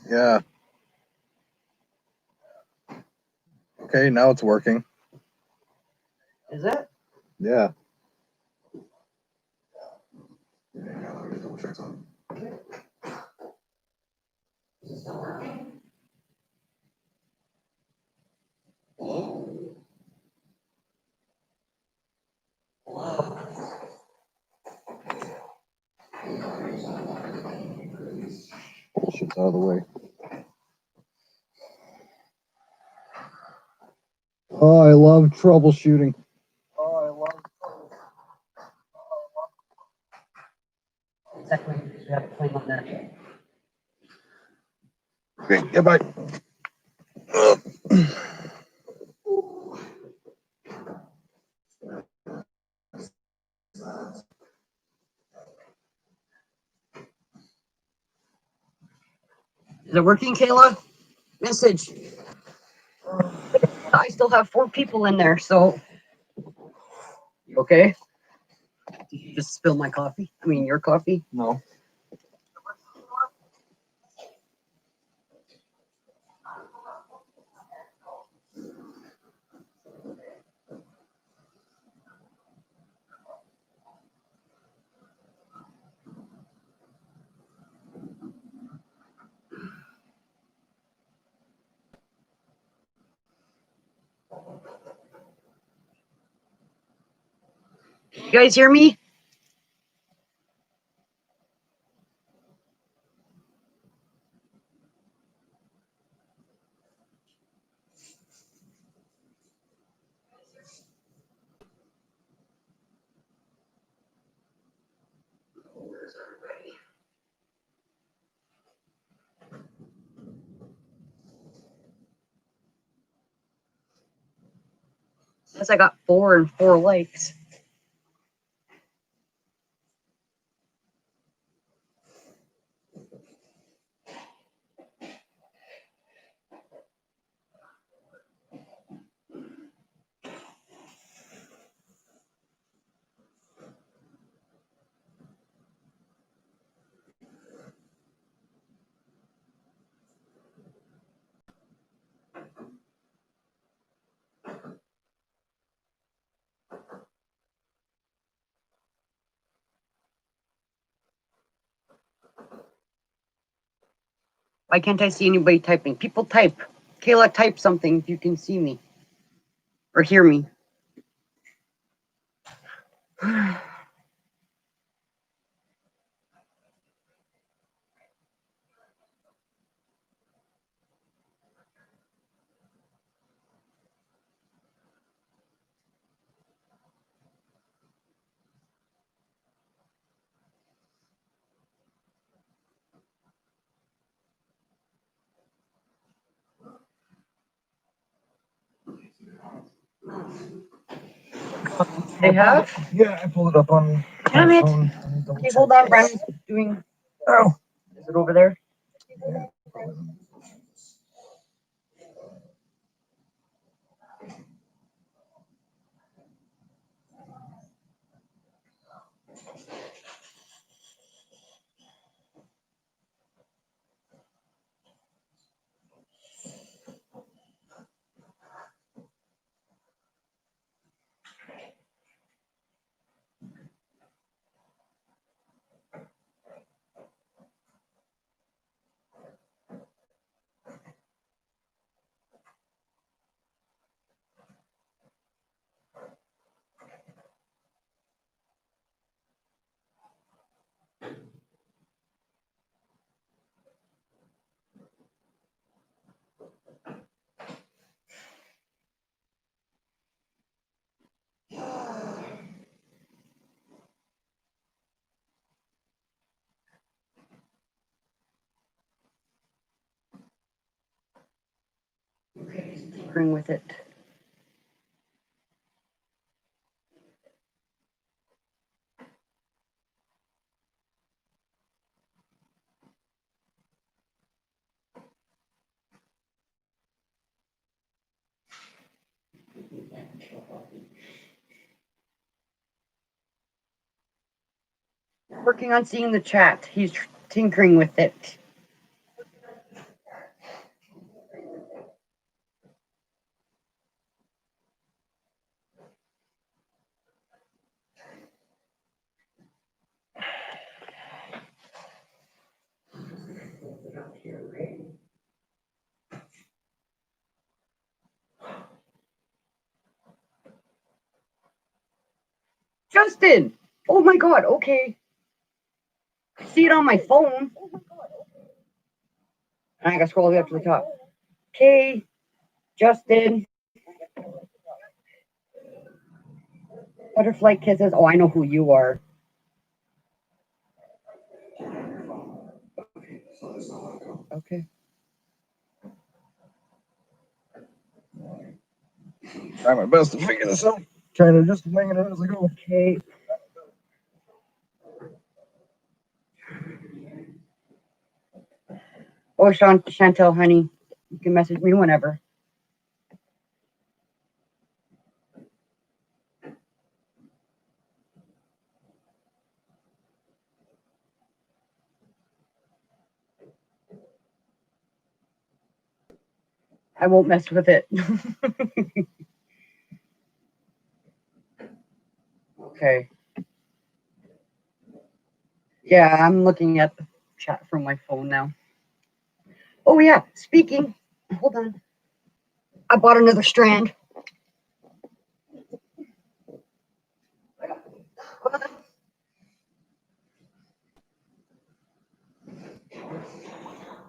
Yeah. Okay, now it's working. Is it? Yeah. Bullshit's out of the way. Oh, I love troubleshooting. Exactly. We have to clean on that. Okay, goodbye. Is it working, Kayla? Message. I still have 4 people in there, so. You okay? Did you just spill my coffee? I mean, your coffee? No. You guys hear me? Says I got 4 and 4 likes. Why can't I see anybody typing? People type. Kayla, type something if you can see me or hear me. They have? Yeah, I pulled it up on Damn my it. phone. Okay, hold on, Brandon's doing. Oh. Is it over there? Okay, he's tinkering with it. Working on seeing the chat. He's tinkering with it. Justin. Oh my God. Okay. I see it on my phone. I gotta scroll up to the top. Okay, Justin. Butterfly kisses. Oh, I know who you are. Okay. Try my best to figure this out. Trying to just wing it as I go. Okay. Oh, Chantel, honey, you can message me whenever. I won't mess with it. Okay. Yeah, I'm looking at the chat from my phone now. Oh, yeah. Speaking. Hold on. I bought another strand.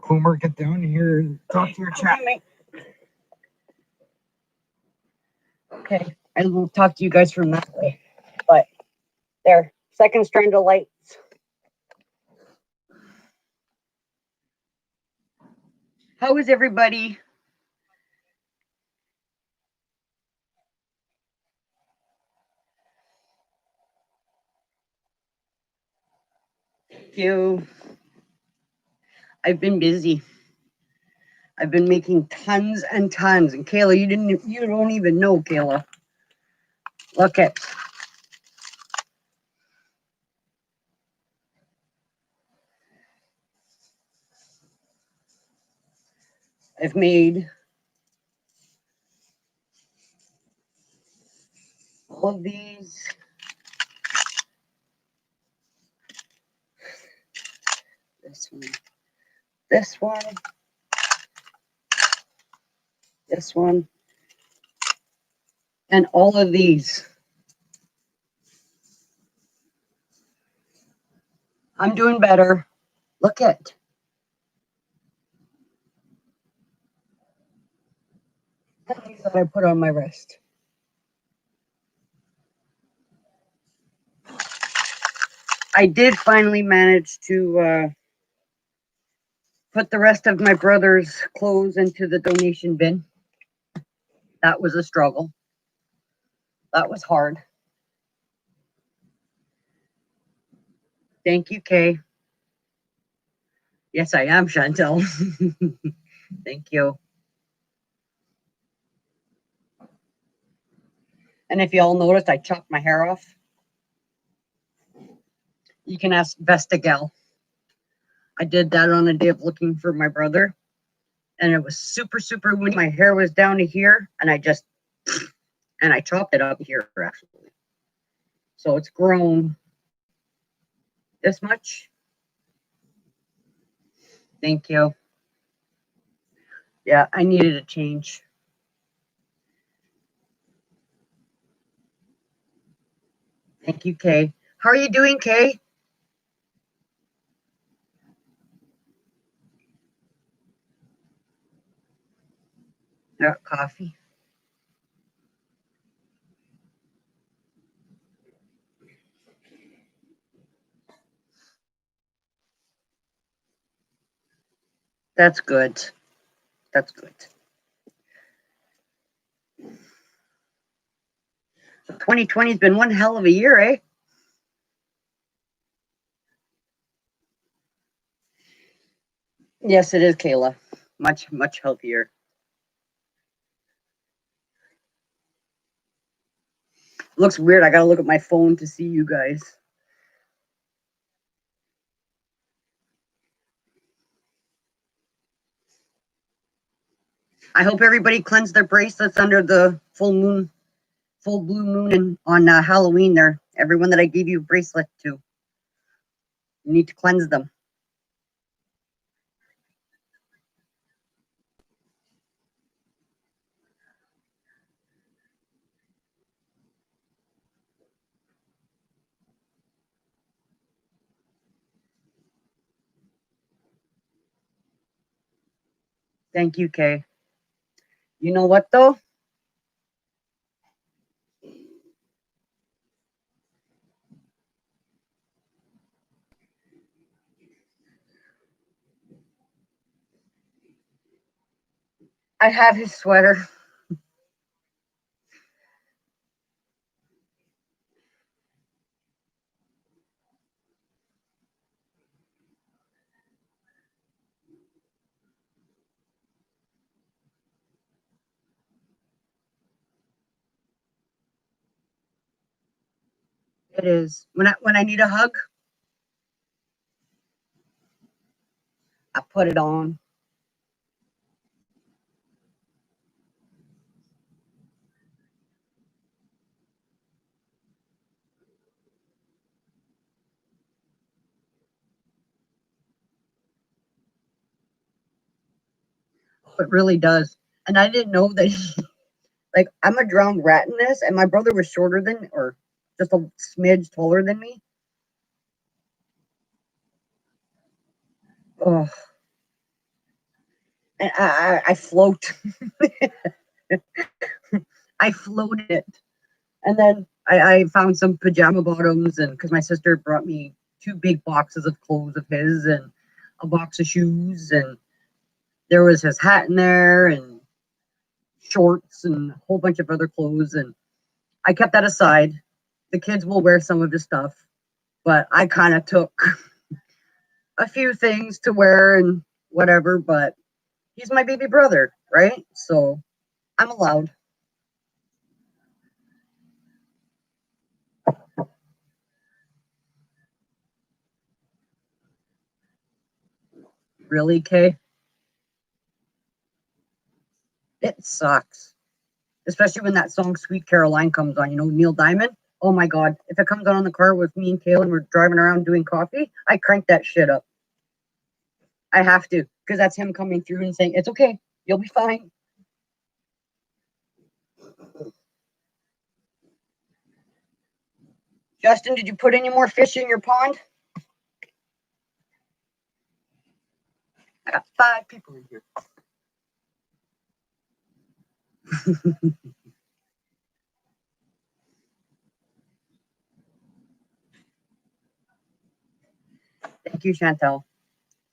Boomer, get down here and talk to your chat. Okay. I will talk to you guys from that way. But there. Second strand of lights. How is everybody? Thank you. I've been busy. I've been making tons and tons. And Kayla, you don't even know, Kayla. Look at. I've made all of these. This one. This one. This one. And all of these. I'm doing better. Look at. These that I put on my wrist. I did finally manage to put the rest of my brother's clothes into the donation bin. That was a struggle. That was hard. Thank you, Kay. Yes, I am, Chantel. Thank you. And if you all noticed, I chopped my hair off. You can ask Vesta Gal. I did that on a day of looking for my brother. And it was super, super when my hair was down to here. And I chopped it up here, actually. So it's grown this much. Thank you. Yeah, I needed a change. Thank you, Kay. How are you doing, Kay? Coffee. That's good. That's good. 2020 has been one hell of a year, eh? Yes, it is, Kayla. Much, much healthier. Looks weird. I gotta look at my phone to see you guys. I hope everybody cleansed their bracelets under the full blue moon, and on Halloween. There, everyone that I gave you a bracelet to, you need to cleanse them. Thank you, Kay. You know what though? I have his sweater. It is. When I need a hug, I put it on. It really does. And I didn't know that like I'm a drowned rat in this, and my brother was shorter than or just a smidge taller than me. Oh, and I float. I floated it. And then I found some pajama bottoms, and because my sister brought me two big boxes of clothes of his and a box of shoes, and there was his hat in there and shorts and a whole bunch of other clothes. And I kept that aside. The kids will wear some of his stuff, but I kind of took a few things to wear and whatever. But he's my baby brother, right? So I'm allowed. Really, Kay? It sucks. Especially when that song Sweet Caroline comes on, Neil Diamond. Oh my God. If it comes on in the car with me and Kayla and we're driving around doing coffee, I crank that shit up. I have to, because that's him coming through and saying, it's okay. You'll be fine. Justin, did you put any more fish in your pond? I got 5 people in here. Thank you, Chantel.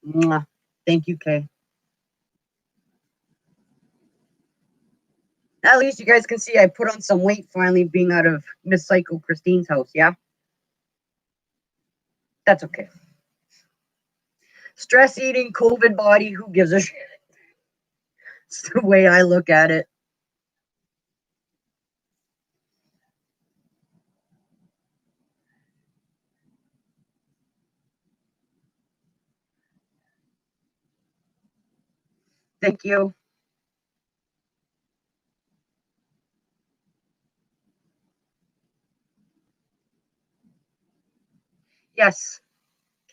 Mwah. Thank you, Kay. At least you guys can see I put on some weight finally being out of Miss Psycho Christine's house, yeah? That's okay. Stress eating, COVID body, who gives a shit? It's the way I look at it. Thank you. Yes,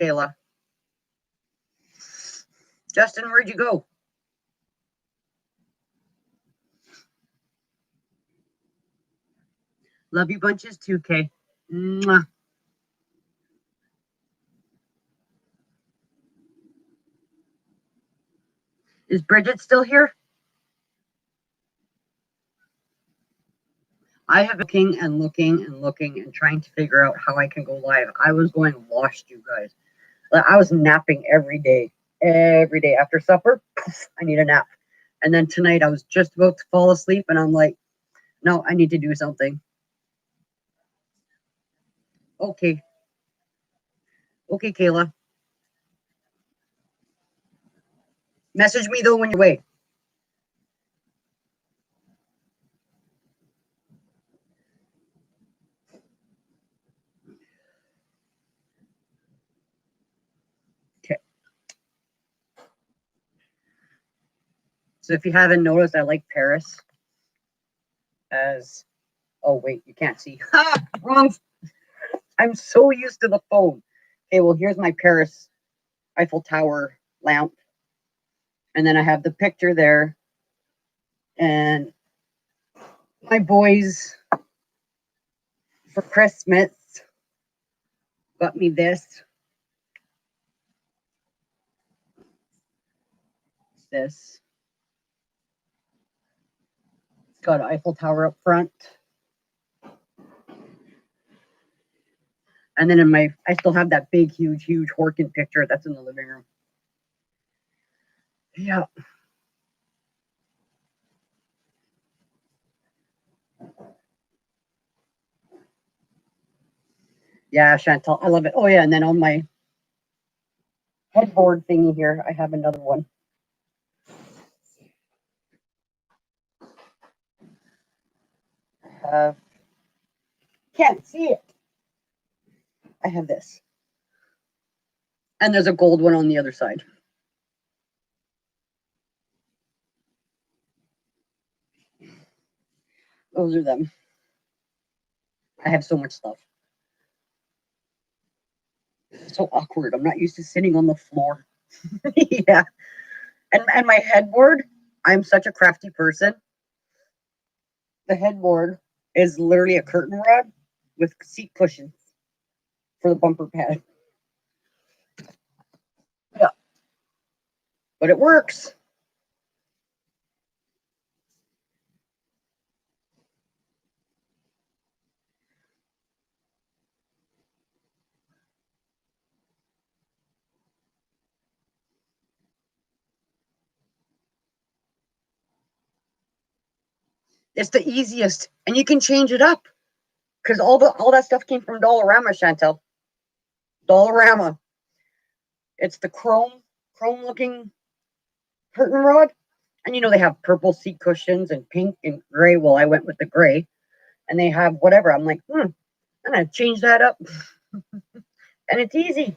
Kayla. Justin, where'd you go? Love you bunches too, Kay. Mwah. Is Bridget still here? I have been looking and looking and looking and trying to figure out how I can go live. I was going lost, you guys. I was napping every day. Every day after supper, poof, I need a nap. And then tonight I was just about to fall asleep and I'm like, no, I need to do something. Okay. Okay, Kayla. Message me though when you're away. Okay. So if you haven't noticed, I like Paris as oh wait, you can't see. Ha! Wrong. I'm so used to the phone. Okay, well here's my Paris Eiffel Tower lamp. And then I have the picture there. And my boys for Christmas got me this. Got an Eiffel Tower up front. And then I still have that big, huge Horkin picture that's in the living room. Yeah. Yeah, Chantal, I love it. Oh yeah, and then on my headboard thingy here, I have another one. Can't see it. I have this. And there's a gold one on the other side. Those are them. I have so much stuff. It's so awkward. I'm not used to sitting on the floor. Yeah. And my headboard, I'm such a crafty person. The headboard is literally a curtain rod with seat cushions for the bumper pad. Yeah. But it works. It's the easiest. And you can change it up. Because all that stuff came from Dollarama, Chantel. Dollarama. It's the chrome looking curtain rod. And they have purple seat cushions and pink and gray. Well, I went with the gray. And they have whatever. I'm like, I'm gonna change that up. And it's easy.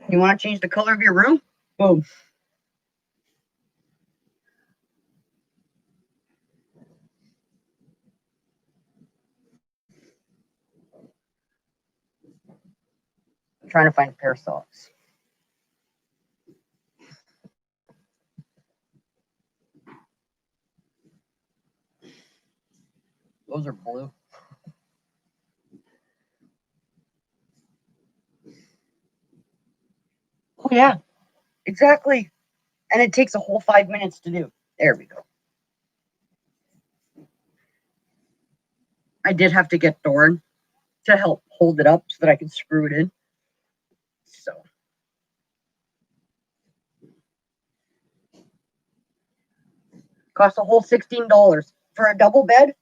You want to change the color of your room? Boom. I'm trying to find a pair of socks. Those are blue. Oh yeah, exactly. And it takes a whole 5 minutes to do. There we go. I did have to get Thorn to help hold it up so that I can screw it in. So cost a whole $16 for a double bed.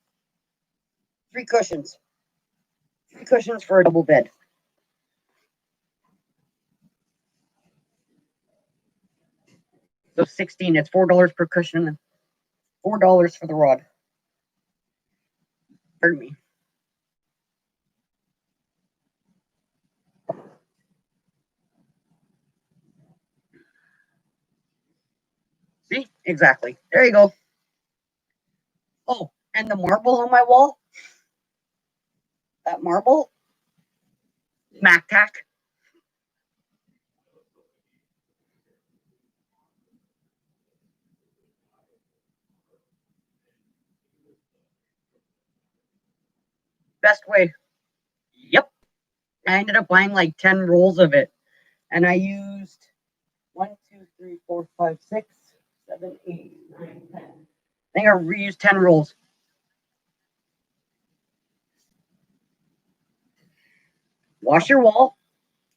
3 cushions. 3 cushions for a double bed. So 16. It's $4 per cushion and $4 for the rod. Pardon me. See? Exactly. There you go. Oh, and the marble on my wall. That marble. Mac tack. Best way. Yep. I ended up buying like 10 rolls of it. And I used 1, 2, 3, 4, 5, 6, 7, 8, 9, 10. I think I reused 10 rolls. Wash your wall,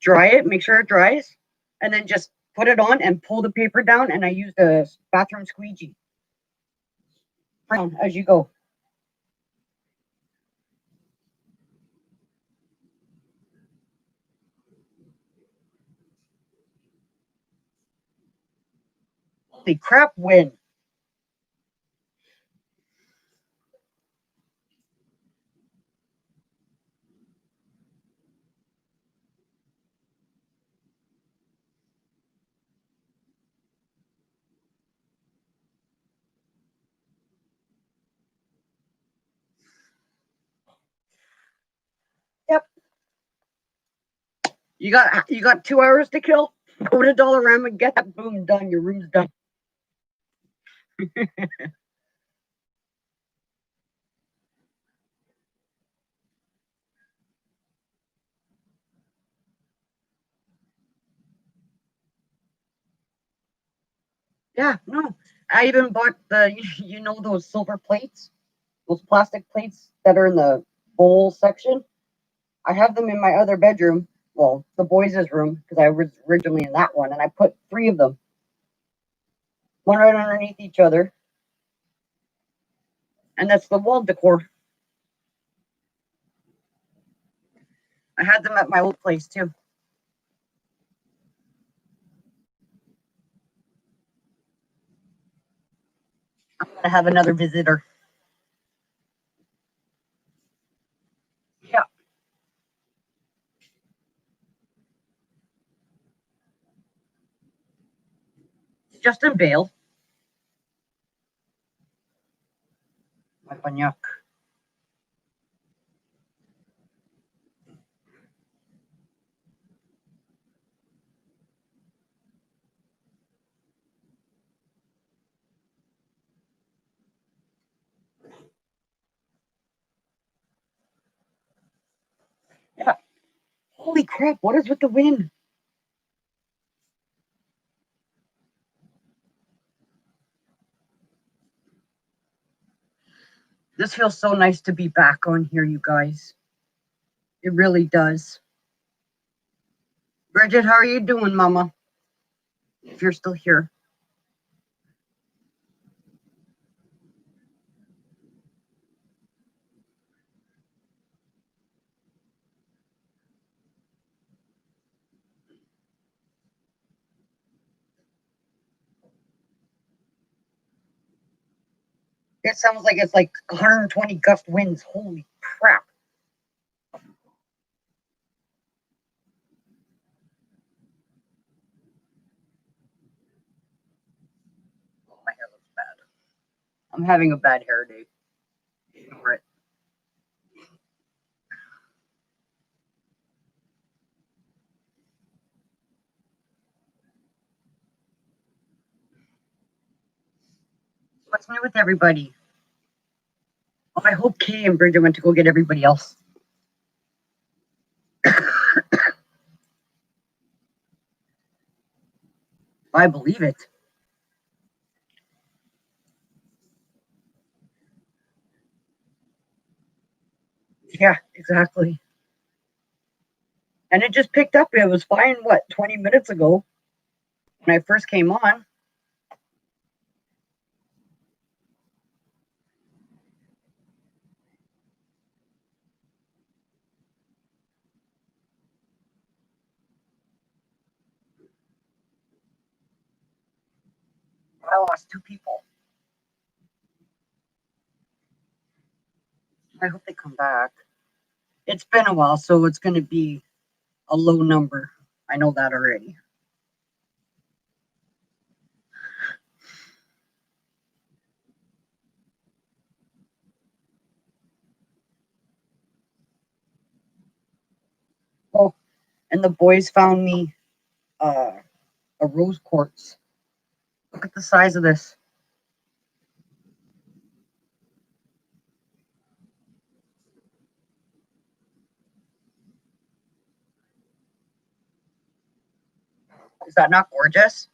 dry it, make sure it dries, and then just put it on and pull the paper down. And I used a bathroom squeegee. Down as you go. Holy crap, win. Yep. You got 2 hours to kill. Go to Dollarama, get that boom done. Your room's done. Yeah, no. I even bought those silver plates, those plastic plates that are in the bowl section. I have them in my other bedroom, well, the boys' room, because I was originally in that one, and I put three of them, one right underneath each other, and that's the wall decor. I had them at my old place too. I'm gonna have another visitor. Yeah, Justin Bale, my banyak. Yeah. Holy crap! What is with the wind? This feels so nice to be back on here, you guys. It really does. Bridget, how are you doing, Mama? If you're still here. It sounds like it's like 120 gust winds. Holy crap. Oh, my hair looks bad. I'm having a bad hair day. Ignore it. What's new with everybody? Oh, I hope Kay and Bridget went to go get everybody else. I believe it. Yeah, exactly. And it just picked up. It was fine, what, 20 minutes ago when I first came on. I lost two people. I hope they come back. It's been a while, so it's going to be a low number. I know that already. Oh, and the boys found me uh, a rose quartz. Look at the size of this. Is that not gorgeous?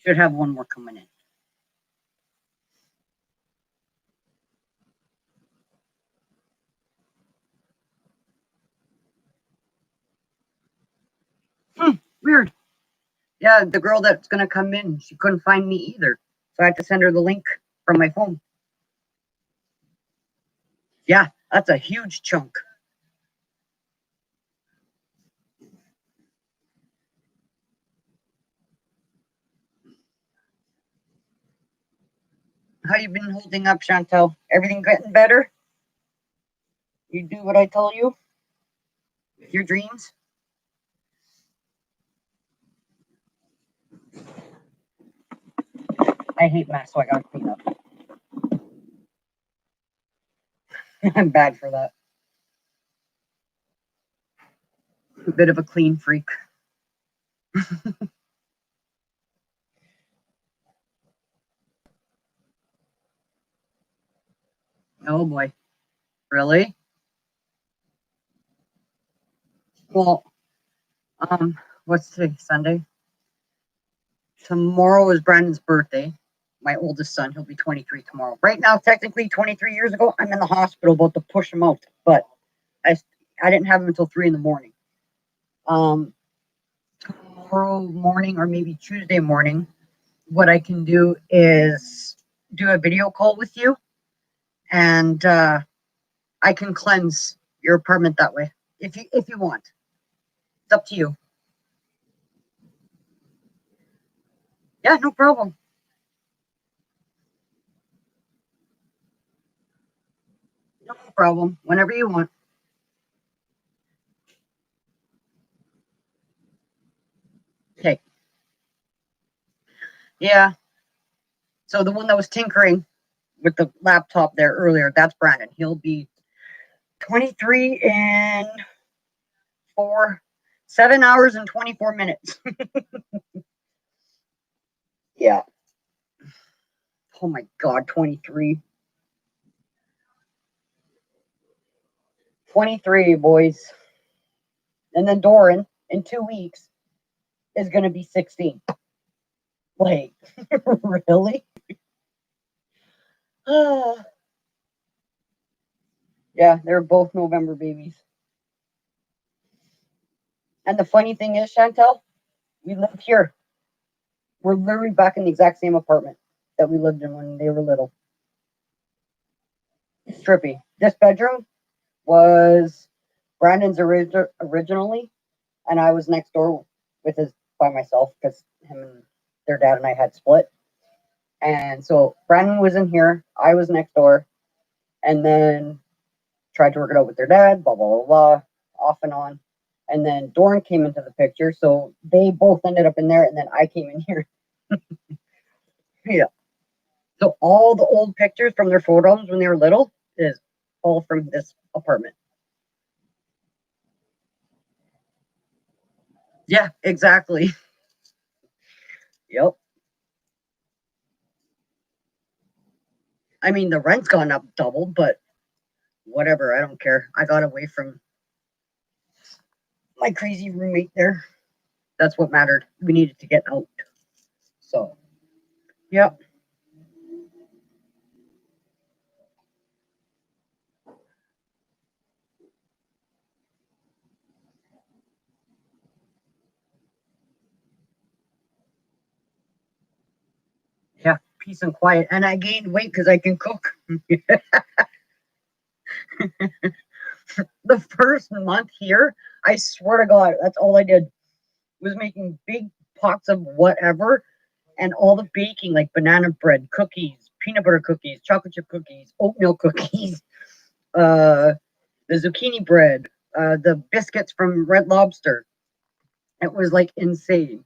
Should have one more coming in. Weird. Yeah, the girl that's going to come in, she couldn't find me either. So I had to send her the link from my phone. Yeah, that's a huge chunk. How you been holding up, Chantel? Everything getting better? You do what I tell you? Your dreams? I hate masks, so I gotta clean up. I'm bad for that. A bit of a clean freak. Oh boy. Really? Well, what's today? Sunday? Tomorrow is Brandon's birthday. My oldest son, he'll be 23 tomorrow. Right now, technically 23 years ago, I'm in the hospital about to push him out, but I, I didn't have him until 3 in the morning. Um, Tomorrow morning or maybe Tuesday morning, what I can do is do a video call with you, and I can cleanse your apartment that way if you want. It's up to you. Yeah, no problem. No problem. Whenever you want. Okay. Yeah. So the one that was tinkering with the laptop there earlier, that's Brandon. He'll be 23 in 7 hours and 24 minutes. Yeah. Oh my God, 23. 23, boys. And then Doran in 2 weeks is going to be 16. Like, really? Yeah, they're both November babies. And the funny thing is, Chantel, we live here. We're literally back in the exact same apartment that we lived in when they were little. It's trippy. This bedroom was Brandon's originally, and I was next door with his by myself because him and their dad and I had split. And so Brandon was in here, I was next door, and then tried to work it out with their dad, blah, blah, blah, blah, off and on. And then Doran came into the picture. So they both ended up in there, and then I came in here. Yeah. So all the old pictures from their photos when they were little is all from this apartment. Yeah, exactly. Yep. I mean, the rent's gone up doubled, but whatever. I don't care. I got away from my crazy roommate there. That's what mattered. We needed to get out. So, yep. Yeah. Peace and quiet. And I gained weight because I can cook. The first month here, I swear to God, that's all I did was making big pots of whatever and all the baking, like banana bread, cookies, peanut butter cookies, chocolate chip cookies, oatmeal cookies, uh, the zucchini bread, the biscuits from Red Lobster. It was like insane.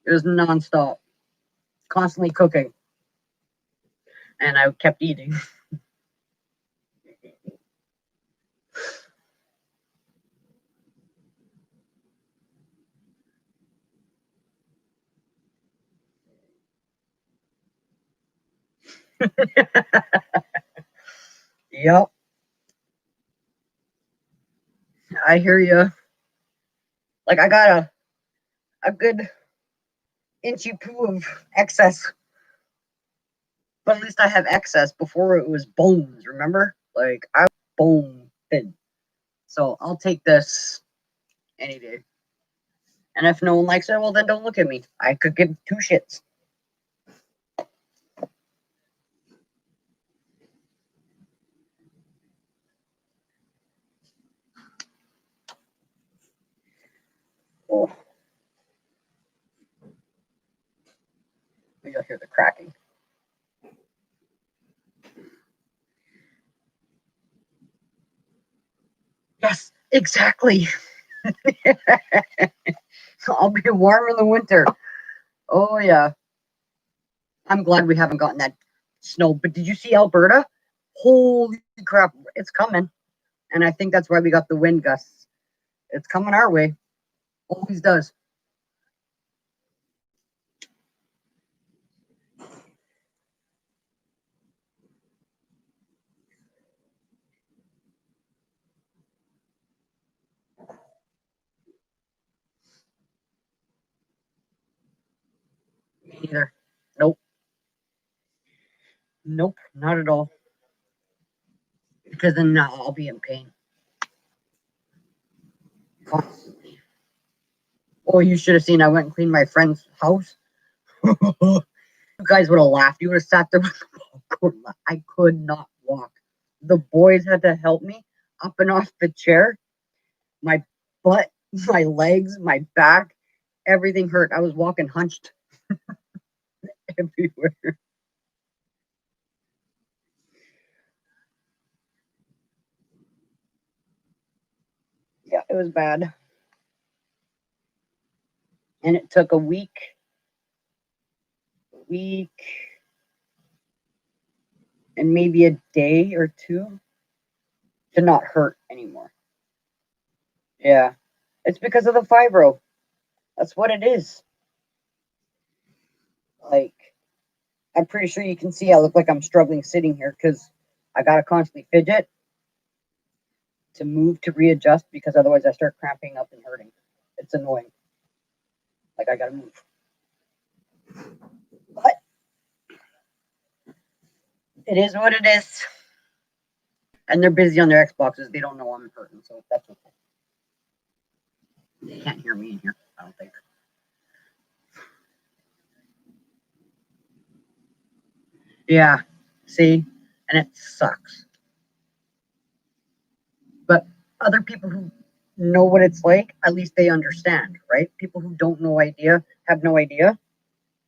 It was nonstop, constantly cooking, and I kept eating. Yep, I hear you. Like I got a good inchy poo of excess, but at least I have excess. Before it was bones. Remember, like I was bone thin. So I'll take this any day. And if no one likes it, well then don't look at me. I could give two shits. Oh, you'll hear the cracking. Yes, exactly. I'll be warm in the winter. Oh yeah. I'm glad we haven't gotten that snow. But did you see Alberta? Holy crap, it's coming. And I think that's why we got the wind gusts. It's coming our way. Always does. Me neither. Nope. Nope, not at all. Because then now I'll be in pain constantly. Oh, you should have seen I went and cleaned my friend's house. You guys would have laughed. You would have sat there with the popcorn. I could not walk. The boys had to help me up and off the chair. My butt, my legs, my back, everything hurt. I was walking hunched everywhere. Yeah, it was bad. And it took a week, and maybe a day or two to not hurt anymore. Yeah. It's because of the fibro. That's what it is. Like, I'm pretty sure you can see I look like I'm struggling sitting here because I got to constantly fidget to move to readjust because otherwise I start cramping up and hurting. It's annoying. Like, I got to move. But it is what it is. And they're busy on their Xboxes. They don't know I'm hurting, so that's okay. They can't hear me in here, I don't think. Yeah, see? And it sucks. But other people who know what it's like, at least they understand, right? People who don't know idea, have no idea,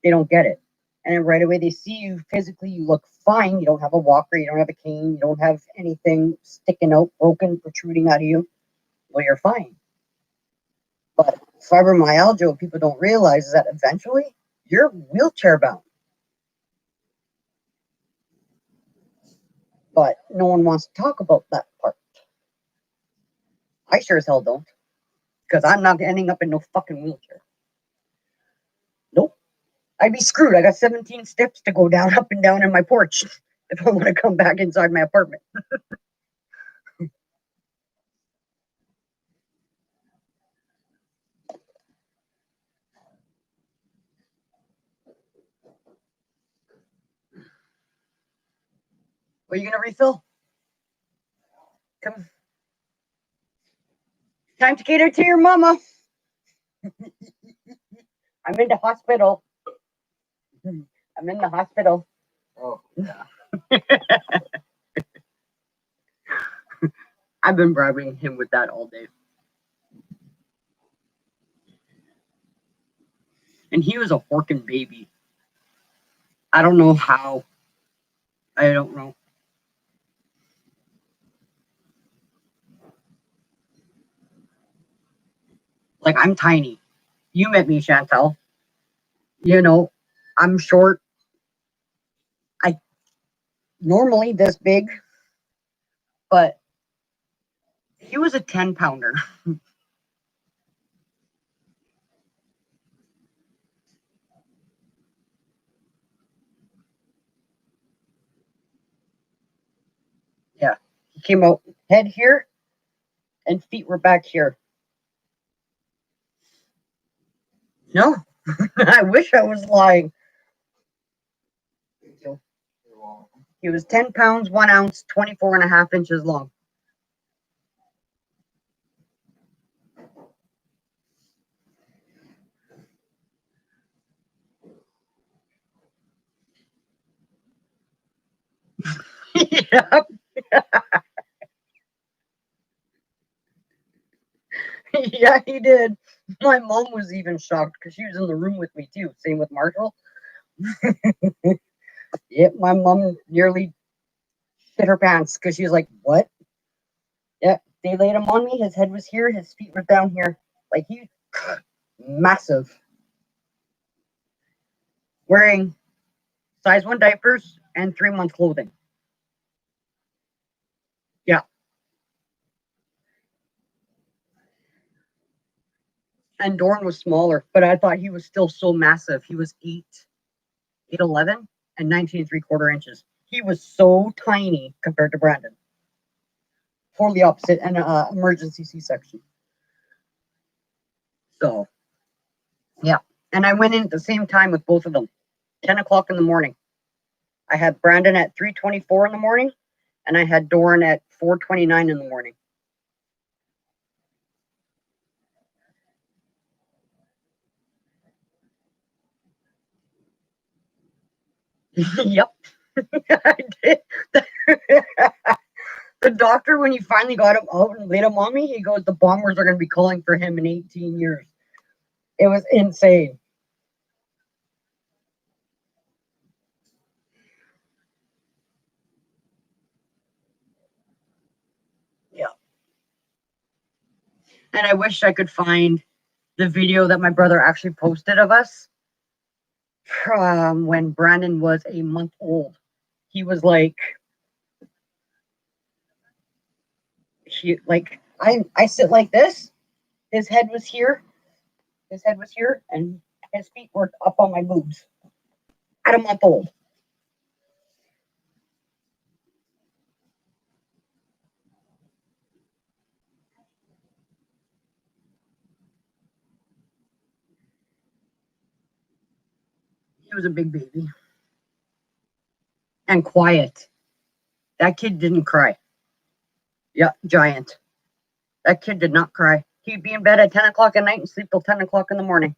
they don't get it. And then right away they see you physically, you look fine. You don't have a walker, you don't have a cane, you don't have anything sticking out, broken, protruding out of you. Well, you're fine. But fibromyalgia, what people don't realize is that eventually you're wheelchair bound. But no one wants to talk about that part. I sure as hell don't. Because I'm not ending up in no fucking wheelchair. Nope. I'd be screwed. I got 17 steps to go down, up and down in my porch if I want to come back inside my apartment. Are you going to refill? Come. Time to cater to your mama. I'm in the hospital. I'm in the hospital. Oh, I've been bribing him with that all day. And he was a horking baby. I don't know how. I don't know. Like, I'm tiny. You met me, Chantel. You know, I'm short. I normally this big, but he was a 10-pounder. Yeah. He came out head here and feet were back here. No, I wish I was lying. you're welcome. He was 10 pounds, 1 ounce, 24 and a half inches long. Yeah, yeah, he did. My mom was even shocked because she was in the room with me too. Same with Marshall. Yep, my mom nearly shit her pants because she was like, "What?" Yep, they laid him on me. His head was here, his feet were down here. Like he massive. Wearing Size 1 diapers and 3-month clothing. Yeah. And Dorn was smaller, but I thought he was still so massive. He was 8'11" and 19 3/4 inches. He was so tiny compared to Brandon. Totally opposite, and emergency C-section. So, yeah. And I went in at the same time with both of them, 10 o'clock in the morning. I had Brandon at 3:24 in the morning, and I had Dorn at 4:29 in the morning. Yep. I did. The doctor, when he finally got him out and laid him on me, he goes, the Bombers are going to be calling for him in 18 years. It was insane. Yeah. And I wish I could find the video that my brother actually posted of us from when Brandon was a month old. He was like, I sit like this. His head was here. His head was here, and his feet were up on my boobs at a month old. He was a big baby and quiet. That kid didn't cry. Yeah, giant. That kid did not cry. He'd be in bed at 10 o'clock at night and sleep till 10 o'clock in the morning.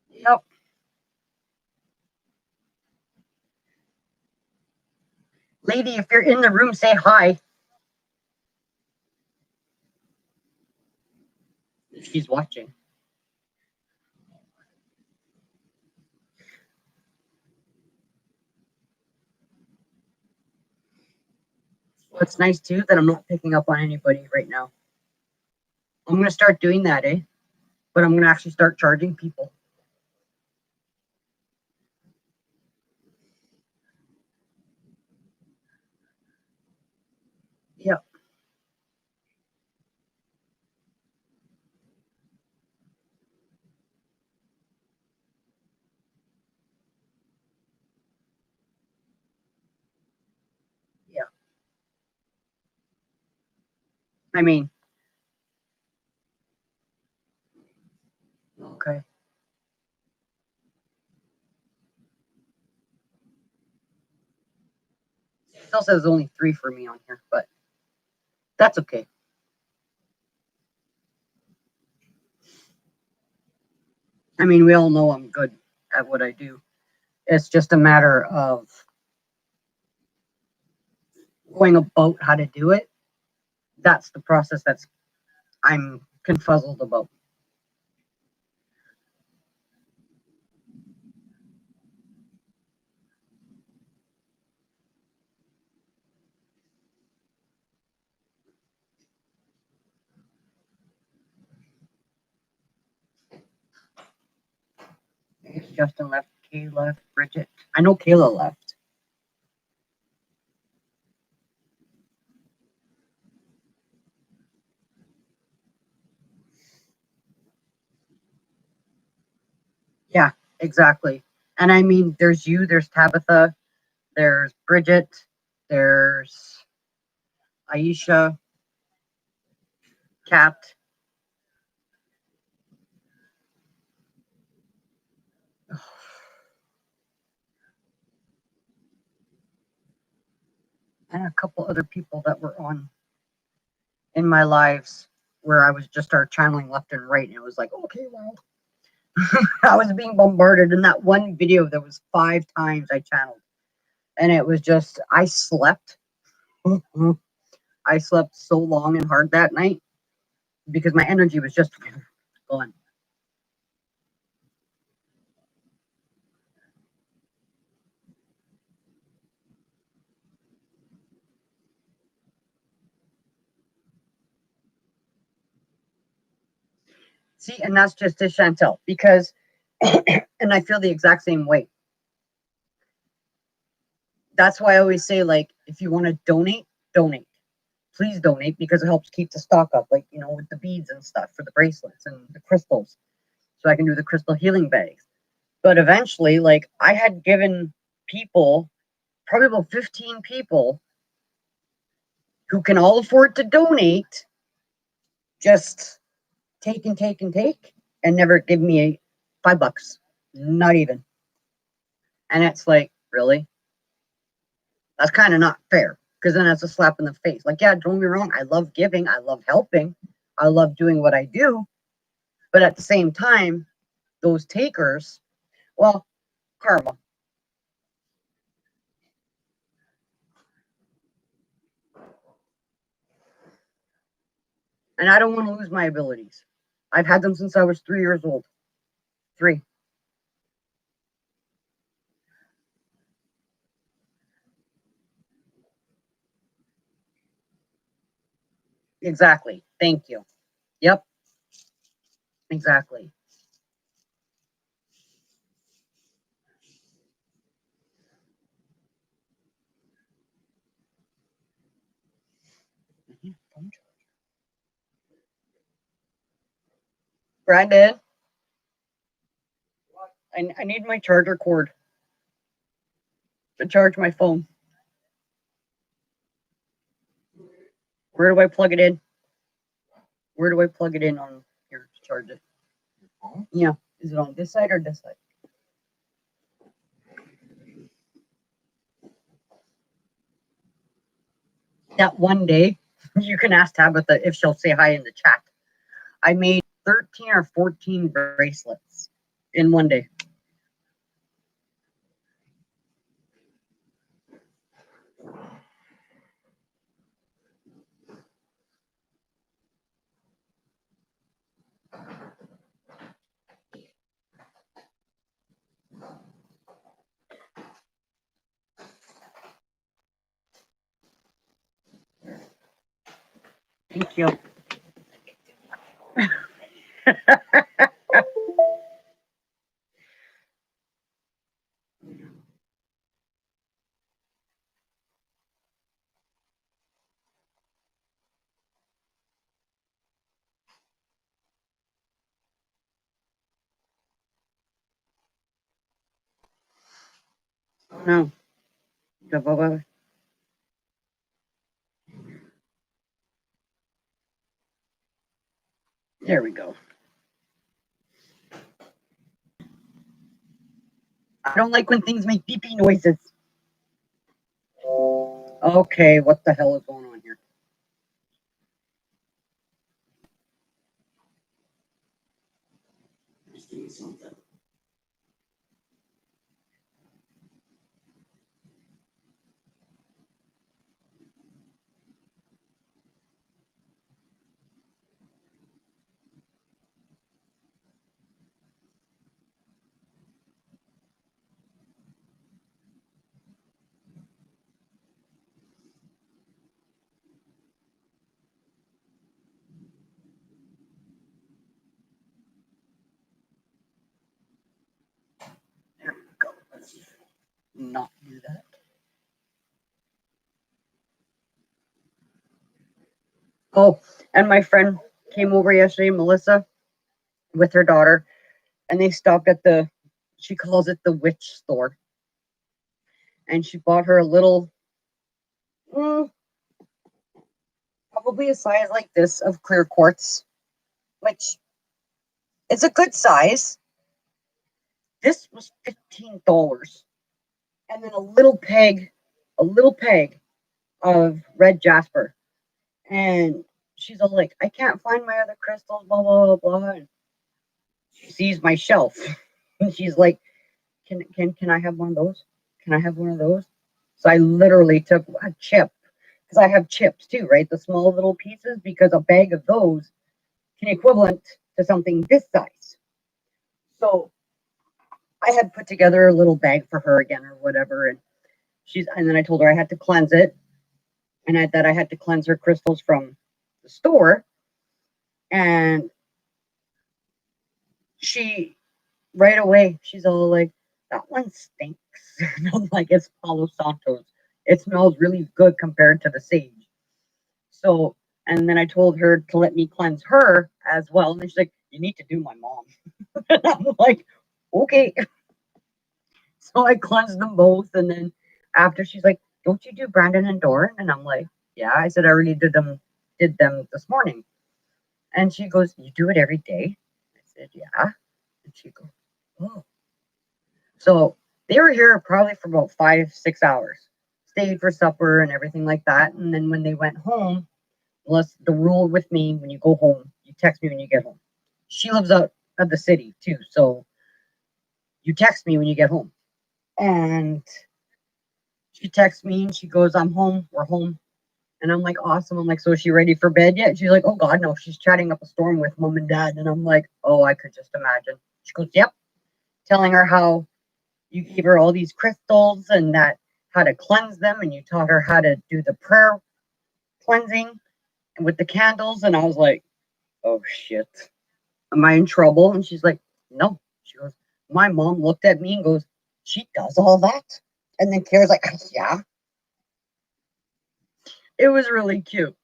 Yep. Lady, if you're in the room, say hi. She's watching. Well, it's nice too that I'm not picking up on anybody right now. I'm going to start doing that, but I'm going to actually start charging people. Yep. Yeah. I mean, okay. It still says only 3 for me on here, but that's okay. I mean, we all know I'm good at what I do. It's just a matter of going about how to do it. That's the process that's I'm confuzzled about. I guess Justin left, Kay left, Bridget. I know Kayla left. Yeah, exactly. And I mean, there's you, there's Tabitha, there's Bridget, there's Aisha, Kat. And a couple other people that were on in my lives where I was just start channeling left and right. And it was like, okay, well, I was being bombarded in that one video. There was 5 times I channeled. And it was just, I slept. I slept so long and hard that night because my energy was just gone. See, and that's just it, Chantel, because, and I feel the exact same way. That's why I always say, like, if you want to donate, donate. Please donate because it helps keep the stock up, like, with the beads and stuff for the bracelets and the crystals. So I can do the crystal healing bags. But eventually, like, I had given people, probably about 15 people, who can all afford to donate, just take and take and take, and never give me $5. Not even. And it's like, really? That's kind of not fair, because then that's a slap in the face. Like, yeah, don't get me wrong. I love giving. I love helping. I love doing what I do. But at the same time, those takers, well, karma. And I don't want to lose my abilities. I've had them since I was 3 years old. 3. Exactly. Thank you. Yep. Exactly. Brandon, I need my charger cord to charge my phone. Where do I plug it in? Where do I plug it in on here to charge it? Yeah. Is it on this side or this side? That one day, you can ask Tabitha if she'll say hi in the chat. I made 13 or 14 bracelets in one day. Thank you. No. There we go. I don't like when things make beepy noises. Okay, what the hell is going on here? There we go. Let's not do that. Oh, and my friend came over yesterday, Melissa, with her daughter, and they stopped at she calls it the witch store. And she bought her a little, mm, probably a size like this of clear quartz, which it's a good size. This was $15. And then a little peg of red jasper. And she's all like, I can't find my other crystals, blah, blah, blah, blah. And she sees my shelf. And she's like, can I have one of those? Can I have one of those? So I literally took a chip, because I have chips too, right? The small little pieces, because a bag of those can equivalent to something this size. So I had put together a little bag for her again or whatever, and then I told her I had to cleanse it, and that I had to cleanse her crystals from the store, and she right away, she's all like, that one stinks. And I'm like, it's Palo Santos. It smells really good compared to the sage. So, and then I told her to let me cleanse her as well. And then she's like, you need to do my mom. And I'm like, okay. So I cleansed them both. And then after she's like, don't you do Brandon and Doran? And I'm like, yeah. I said, I already did them this morning. And she goes, you do it every day? I said, yeah. And she goes, oh. So they were here probably for about 5, 6 hours, stayed for supper and everything like that. And then when they went home, plus the rule with me, when you go home, you text me when you get home. She lives out of the city too. So you text me when you get home. And she texts me and she goes, I'm home. We're home. And I'm like, awesome. I'm like, so is she ready for bed yet? And she's like, oh God, no. She's chatting up a storm with mom and dad. And I'm like, oh, I could just imagine. She goes, yep. Telling her how you gave her all these crystals and that how to cleanse them. And you taught her how to do the prayer cleansing and with the candles. And I was like, oh shit. Am I in trouble? And she's like, no. She goes, my mom looked at me and goes, she does all that? And then Kara's like, yeah. It was really cute.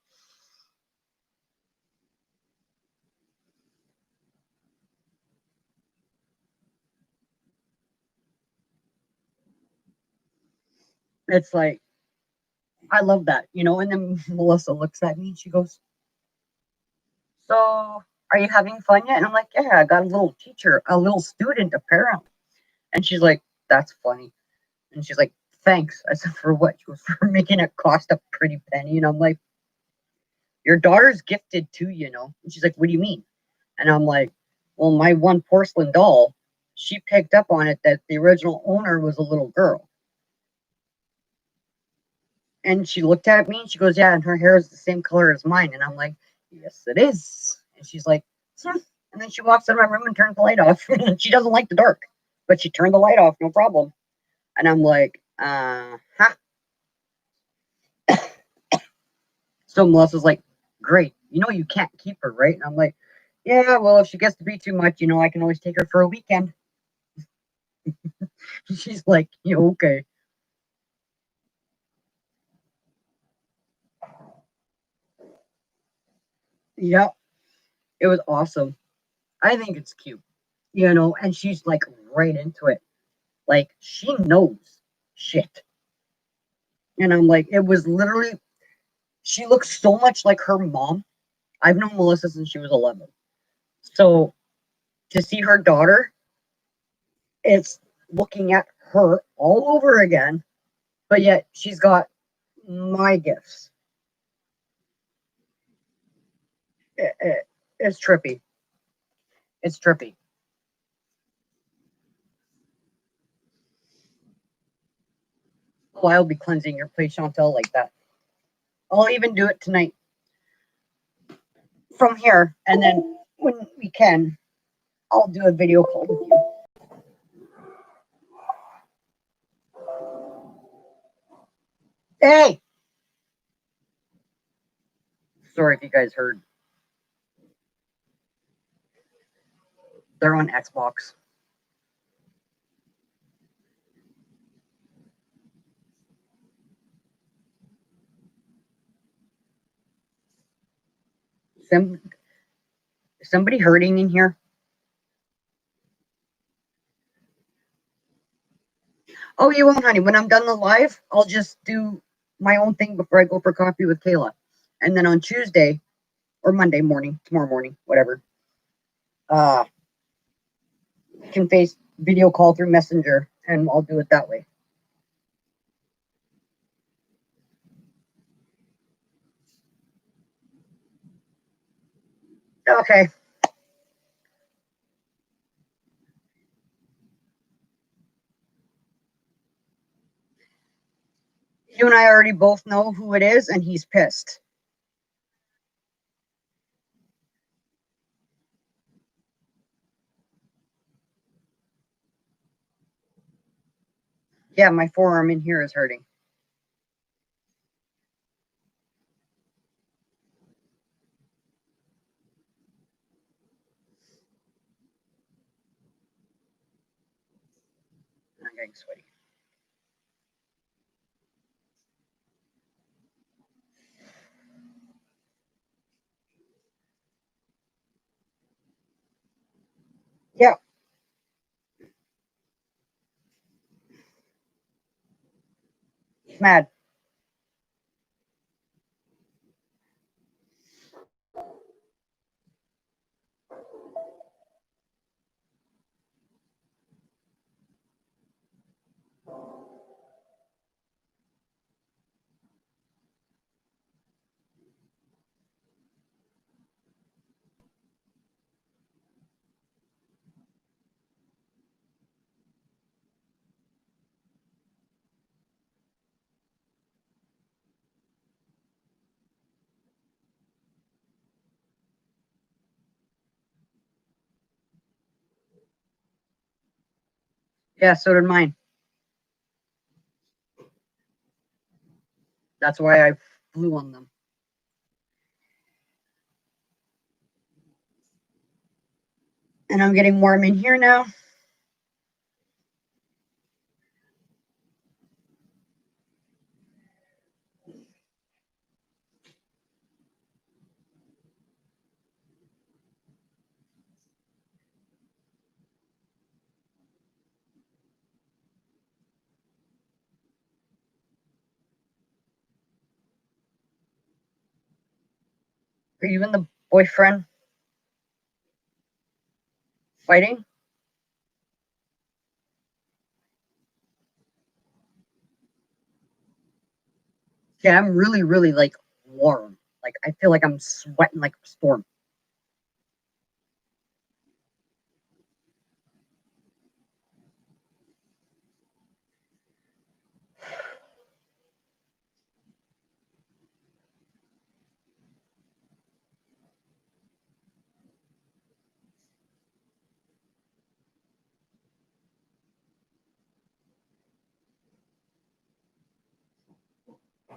It's like, I love that, you know. And then Melissa looks at me and she goes, so are you having fun yet? And I'm like, yeah, I got a little teacher, a little student apparently. And she's like, that's funny. And she's like, thanks. I said, for what? She goes, for making it cost a pretty penny. And I'm like, your daughter's gifted too, you know. And she's like, what do you mean? And I'm like, well, my one porcelain doll, she picked up on it that the original owner was a little girl. And she looked at me and she goes, yeah, and her hair is the same color as mine. And I'm like, yes, it is. And she's like, hmm. And then she walks out of my room and turns the light off. She doesn't like the dark, but she turned the light off, no problem. And I'm like, huh. So Melissa's like, great. You know, you can't keep her, right? And I'm like, yeah, well, if she gets to be too much, you know, I can always take her for a weekend. She's like, yeah, okay. Yep. It was awesome. I think it's cute, you know, and she's like right into it. Like she knows shit. And I'm like, it was literally, she looks so much like her mom. I've known Melissa since she was 11. So to see her daughter, it's looking at her all over again, but yet she's got my gifts. It's trippy. It's trippy. Oh, I'll be cleansing your plate, Chantel, like that. I'll even do it tonight from here. And then when we can, I'll do a video call with you. Hey! Sorry if you guys heard. They're on Xbox. Some somebody hurting in here. Oh, you won't, honey. When I'm done the live, I'll just do my own thing before I go for coffee with Kayla. And then on Tuesday or Monday morning, tomorrow morning, whatever, uh, can face video call through Messenger and I'll do it that way. Okay. You and I already both know who it is, and he's pissed. Yeah, my forearm in here is hurting. getting sweaty. Yeah. Mad. Yeah, so did mine. That's why I flew on them. And I'm getting warm in here now. Are you and the boyfriend fighting? Yeah, I'm really, really like warm. Like I feel like I'm sweating like a storm.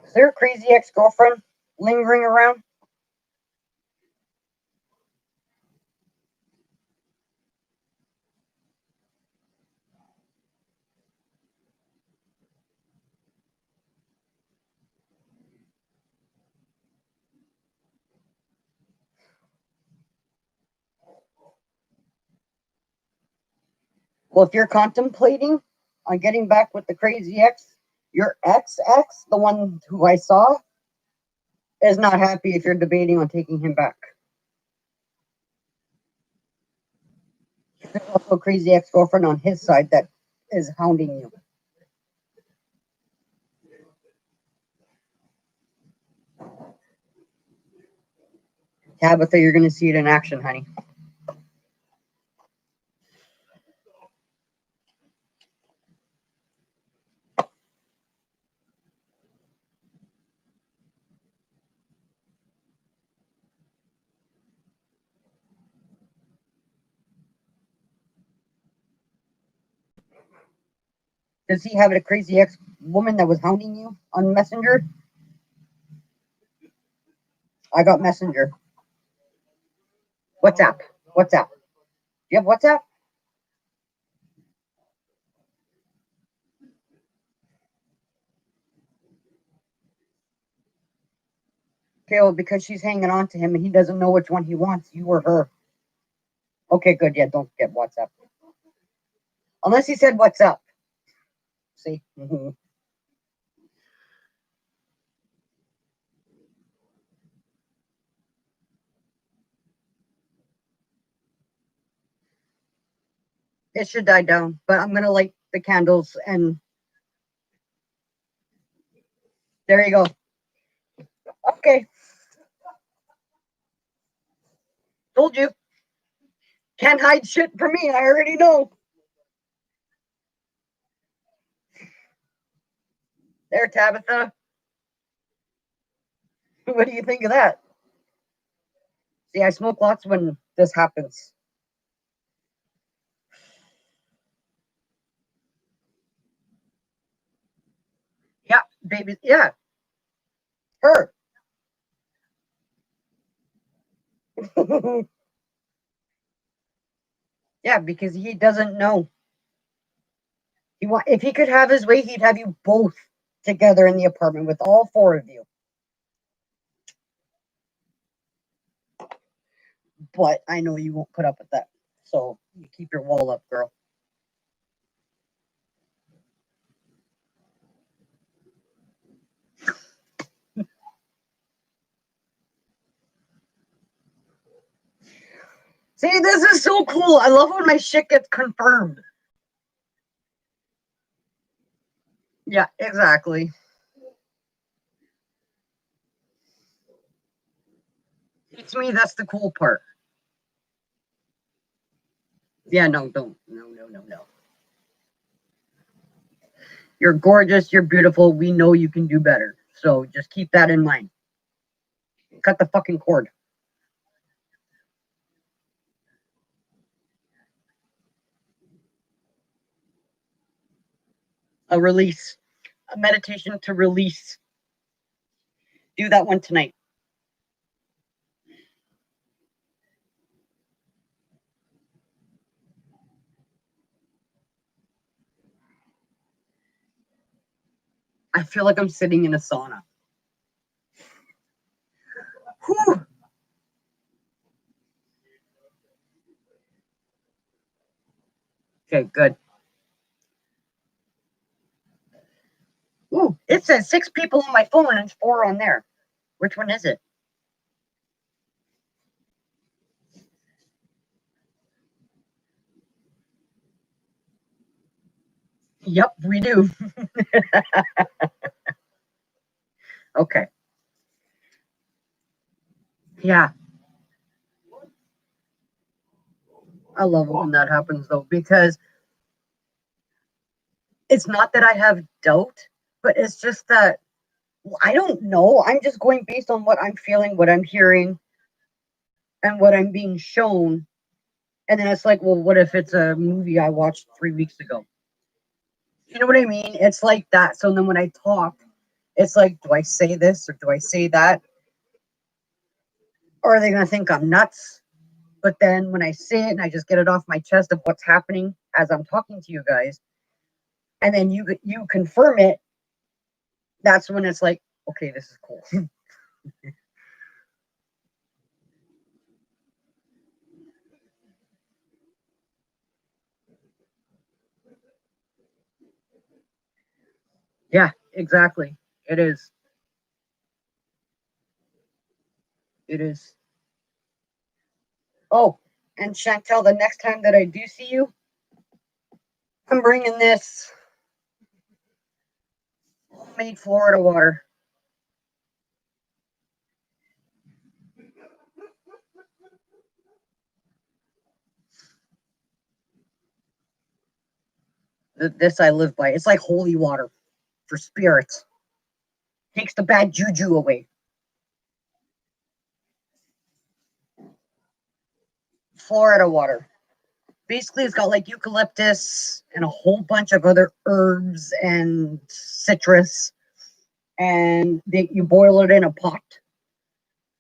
Is there a crazy ex-girlfriend lingering around? Well, if you're contemplating on getting back with the crazy ex, your ex, the one who I saw, is not happy if you're debating on taking him back. There's also a crazy ex-girlfriend on his side that is hounding you. Tabitha, you're going to see it in action, honey. Does he have a crazy ex-woman that was hounding you on Messenger? I got Messenger. WhatsApp. WhatsApp. You have WhatsApp? Okay, well, because she's hanging on to him and he doesn't know which one he wants, you or her. Okay, good. Yeah, don't get WhatsApp. Unless he said what's up. See? It should die down, but I'm going to light the candles and there you go. Okay, told you. Can't hide shit from me. I already know. There, Tabitha. What do you think of that? See, I smoke lots when this happens. Yeah, baby. Yeah, her. Yeah, because he doesn't know. He If he could have his way, he'd have you both together in the apartment with all four of you. But I know you won't put up with that. So you keep your wall up, girl. See, this is so cool. I love when my shit gets confirmed. Yeah, exactly. To me, that's the cool part. Yeah, no, don't. No, no, no, no. You're gorgeous. You're beautiful. We know you can do better. So just keep that in mind. Cut the fucking cord. A release. A meditation to release. Do that one tonight. I feel like I'm sitting in a sauna. Whew. Okay, good. Ooh, it says 6 people on my phone and 4 on there. Which one is it? Yep, we do. Okay. Yeah. I love it when that happens though, because it's not that I have doubt, but it's just that I don't know. I'm just going based on what I'm feeling, what I'm hearing, and what I'm being shown. And then it's like, well, what if it's a movie I watched 3 weeks ago? You know what I mean? It's like that. So then when I talk, it's like, do I say this or do I say that? Or are they going to think I'm nuts? But then when I say it and I just get it off my chest of what's happening as I'm talking to you guys, and then you confirm it, that's when it's like, okay, this is cool. Yeah, exactly. It is. It is. Oh, and Chantel, the next time that I do see you, I'm bringing this homemade Florida water. This I live by. It's like holy water for spirits. Takes the bad juju away. Florida water. Basically, it's got like eucalyptus and a whole bunch of other herbs and citrus, and you boil it in a pot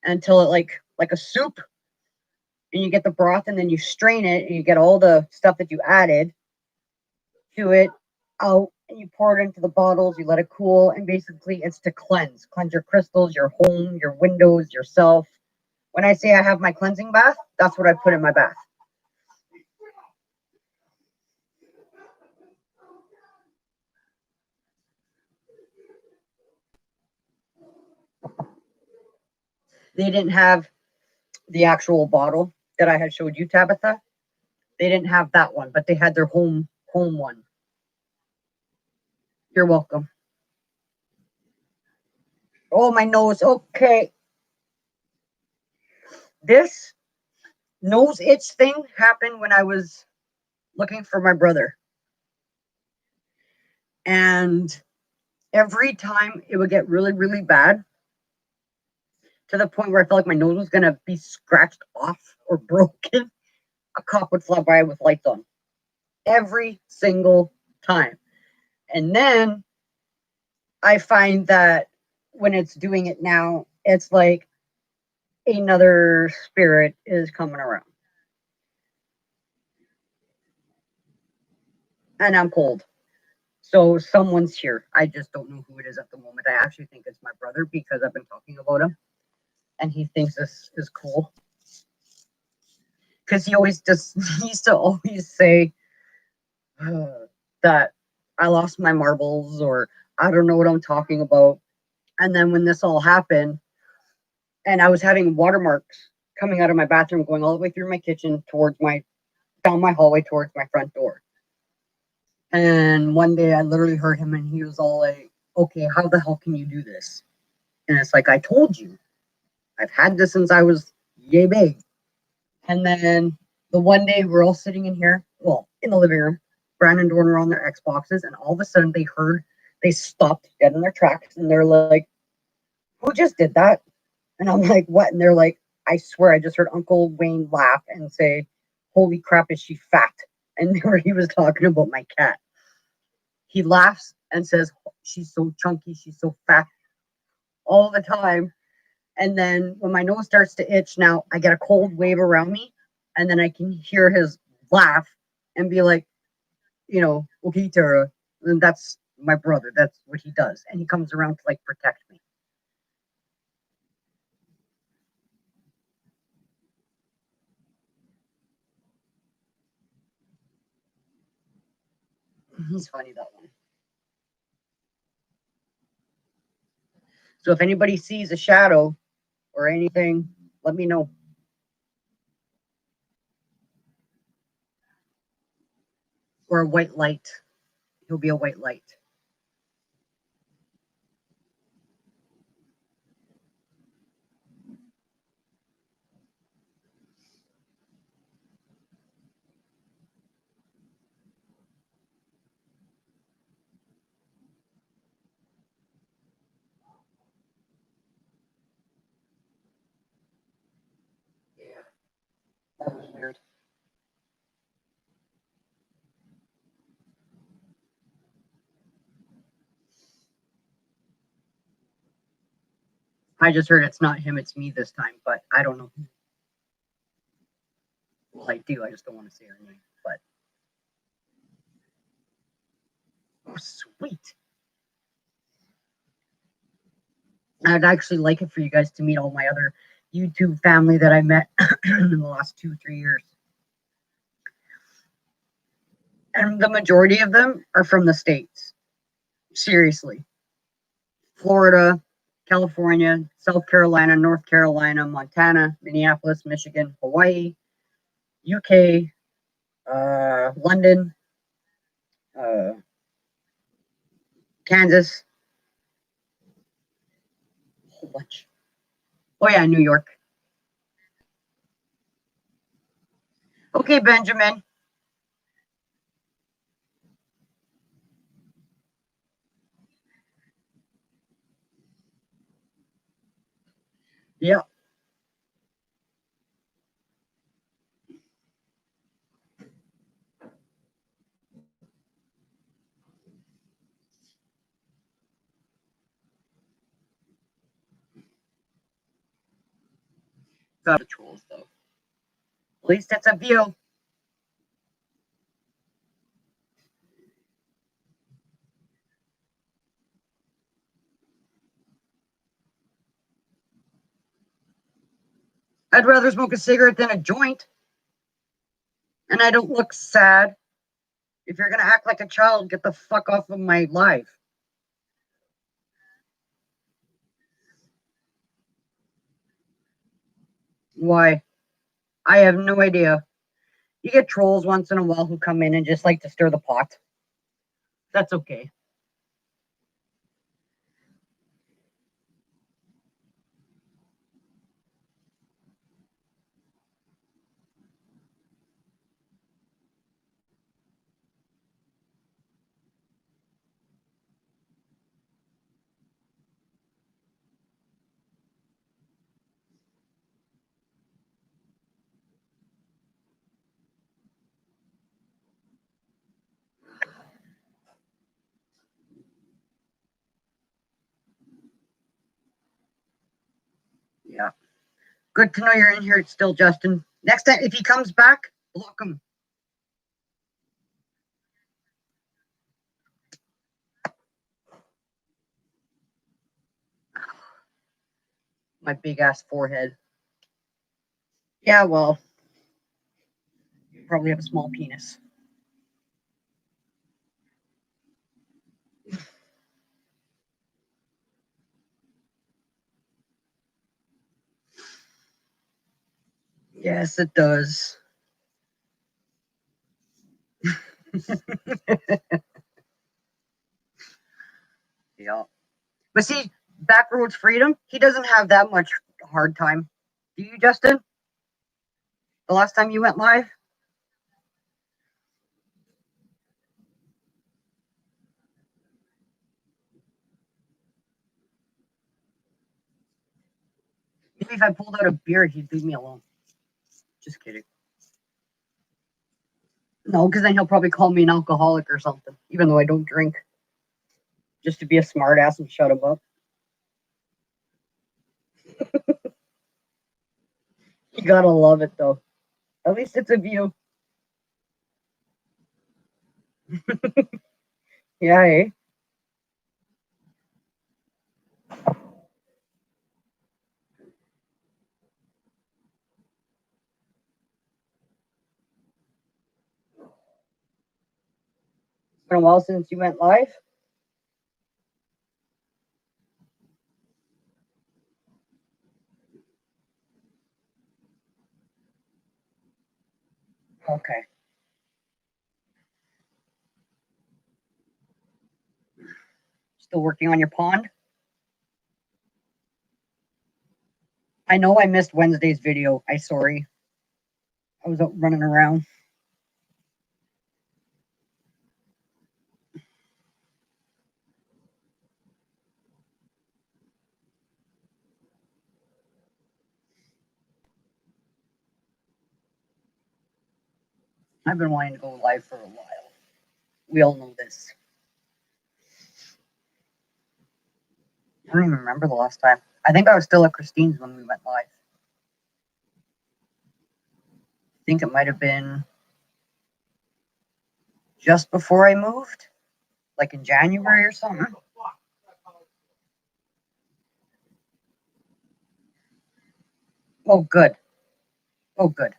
until it like a soup, and you get the broth, and then you strain it, and you get all the stuff that you added to it out, and you pour it into the bottles. You let it cool, and basically, it's to cleanse your crystals, your home, your windows, yourself. When I say I have my cleansing bath, that's what I put in my bath. They didn't have the actual bottle that I had showed you, Tabitha. They didn't have that one, but they had their home one. You're welcome. Oh, my nose. Okay. This nose itch thing happened when I was looking for my brother. And every time it would get really, really bad to the point where I felt like my nose was going to be scratched off or broken, a cop would fly by with lights on. Every single time. And then I find that when it's doing it now, it's like another spirit is coming around. And I'm cold. So someone's here. I just don't know who it is at the moment. I actually think it's my brother because I've been talking about him and he thinks this is cool. Because he always just he used to always say that I lost my marbles or I don't know what I'm talking about. And then when this all happened, and I was having watermarks coming out of my bathroom, going all the way through my kitchen towards my down my hallway towards my front door. And one day I literally heard him and he was all like, okay, how the hell can you do this? And it's like, I told you, I've had this since I was yay big. And then the one day we're all sitting in here, well, in the living room, Brandon and Dorn were on their Xboxes, and all of a sudden they stopped dead in their tracks and they're like, who just did that? And I'm like, what? And they're like, I swear I just heard Uncle Wayne laugh and say, holy crap, is she fat? And where he was talking about my cat. He laughs and says, she's so chunky, she's so fat all the time. And then when my nose starts to itch, now I get a cold wave around me, and then I can hear his laugh and be like, okay, Tara. And that's my brother. That's what he does. And he comes around to like protect me. He's funny, that one. So if anybody sees a shadow or anything, let me know. Or a white light. He'll be a white light. Yeah, that was weird. I just heard it's not him, it's me this time, but I don't know. Well, I do. I just don't want to say her name. But oh, sweet. I'd actually like it for you guys to meet all my other YouTube family that I met in the last 2, 3 years. And the majority of them are from the States. Seriously. Florida, California, South Carolina, North Carolina, Montana, Minneapolis, Michigan, Hawaii, UK, London, uh, Kansas, a whole bunch. Oh, yeah, New York. Okay, Benjamin. Yeah, got the trolls, though. At least it's a view. I'd rather smoke a cigarette than a joint, and I don't look sad. If you're gonna act like a child, get the fuck off of my life. Why? I have no idea. You get trolls once in a while who come in and just like to stir the pot. That's okay. Yeah. Good to know you're in here still, Justin. Next time, if he comes back, block him. My big ass forehead. Yeah, well, you probably have a small penis. Yes, it does. Yeah. But see, Backroads Freedom, he doesn't have that much hard time. Do you, Justin? The last time you went live? Maybe if I pulled out a beer, he'd leave me alone. Just kidding. No, because then he'll probably call me an alcoholic or something, even though I don't drink. Just to be a smartass and shut him up. You gotta love it, though. At least it's a view. Yeah, eh? It's been a while since you went live. Okay. Still working on your pond? I know I missed Wednesday's video. I'm sorry. I was out running around. I've been wanting to go live for a while. We all know this. I don't even remember the last time. I think I was still at Christine's when we went live. I think it might have been just before I moved, like in January or something. Oh, good. Oh, good.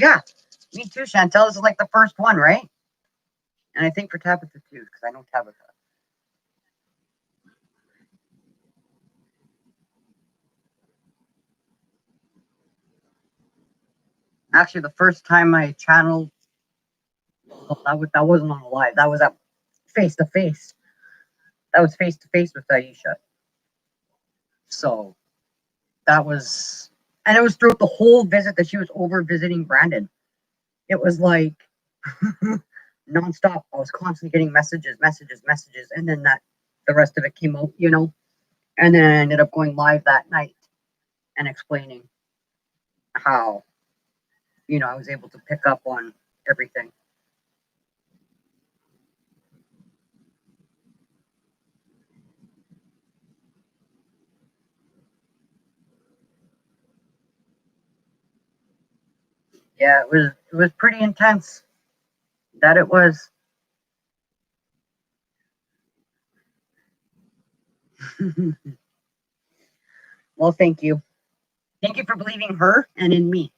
Yeah, me too, Chantel. This is like the first one, right? And I think for Tabitha too, because I know Tabitha. Actually, the first time my channel, that wasn't on a live. That was at face to face. That was face to face with Aisha. So that was, and it was throughout the whole visit that she was over visiting Brandon. It was like nonstop. I was constantly getting messages, and then the rest of it came out, and then I ended up going live that night and explaining how, I was able to pick up on everything. Yeah, it was pretty intense. That it was. Well, thank you. Thank you for believing her and in me.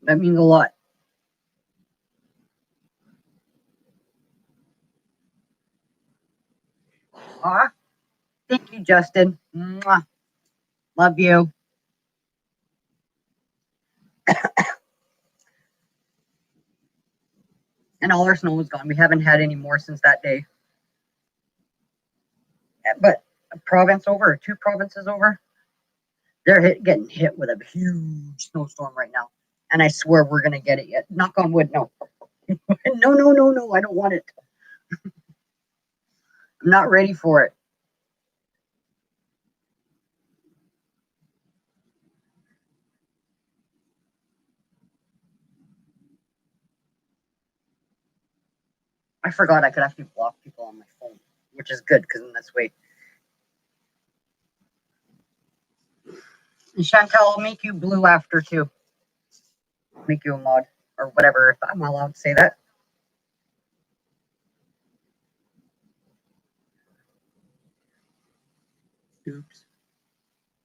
That means a lot. Aw, thank you, Justin. Mwah. Love you. And all our snow is gone. We haven't had any more since that day. But a province over, or two provinces over, they're getting hit with a huge snowstorm right now. And I swear we're going to get it yet. Knock on wood, no. No, I don't want it. I'm not ready for it. I forgot I could actually block people on my phone, which is good because in this way. And Chantel, I'll make you blue after too. I'll make you a mod. or whatever, if I'm allowed to say that. Oops.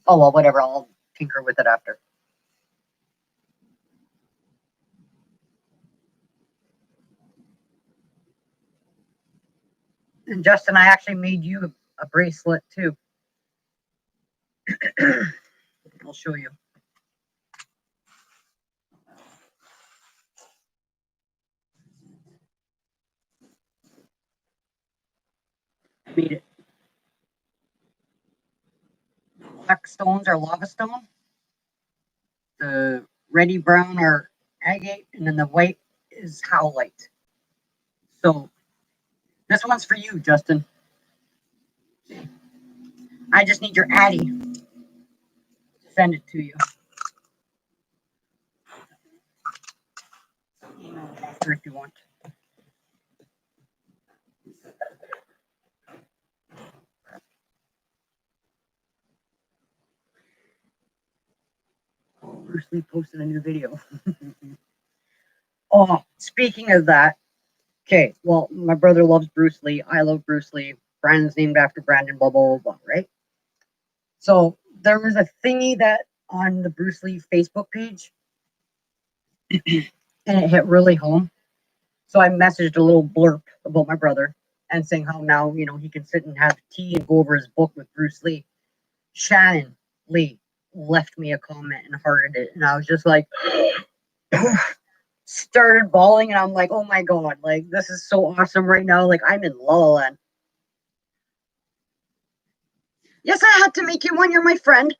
Oh well, whatever. I'll tinker with it after. And Justin, I actually made you a bracelet too. I'll show you. I made it. Black stones are lava stone. The reddy brown are agate, and then the white is howlite. So this one's for you, Justin. I just need your Addy to send it to you. Email it after if you want. Bruce Lee posted a new video. Oh, speaking of that, okay, well, my brother loves Bruce Lee. I love Bruce Lee. Brandon's named after Brandon, blah, blah, blah, blah, right? So there was a thingy that on the Bruce Lee Facebook page, and it hit really home. So I messaged a little blurb about my brother and saying how now, he can sit and have tea and go over his book with Bruce Lee. Shannon Lee left me a comment and hearted it. And I was just like, started bawling. And I'm like, oh my God, like, this is so awesome right now. Like, I'm in La La Land. Yes, I had to make you one. You're my friend.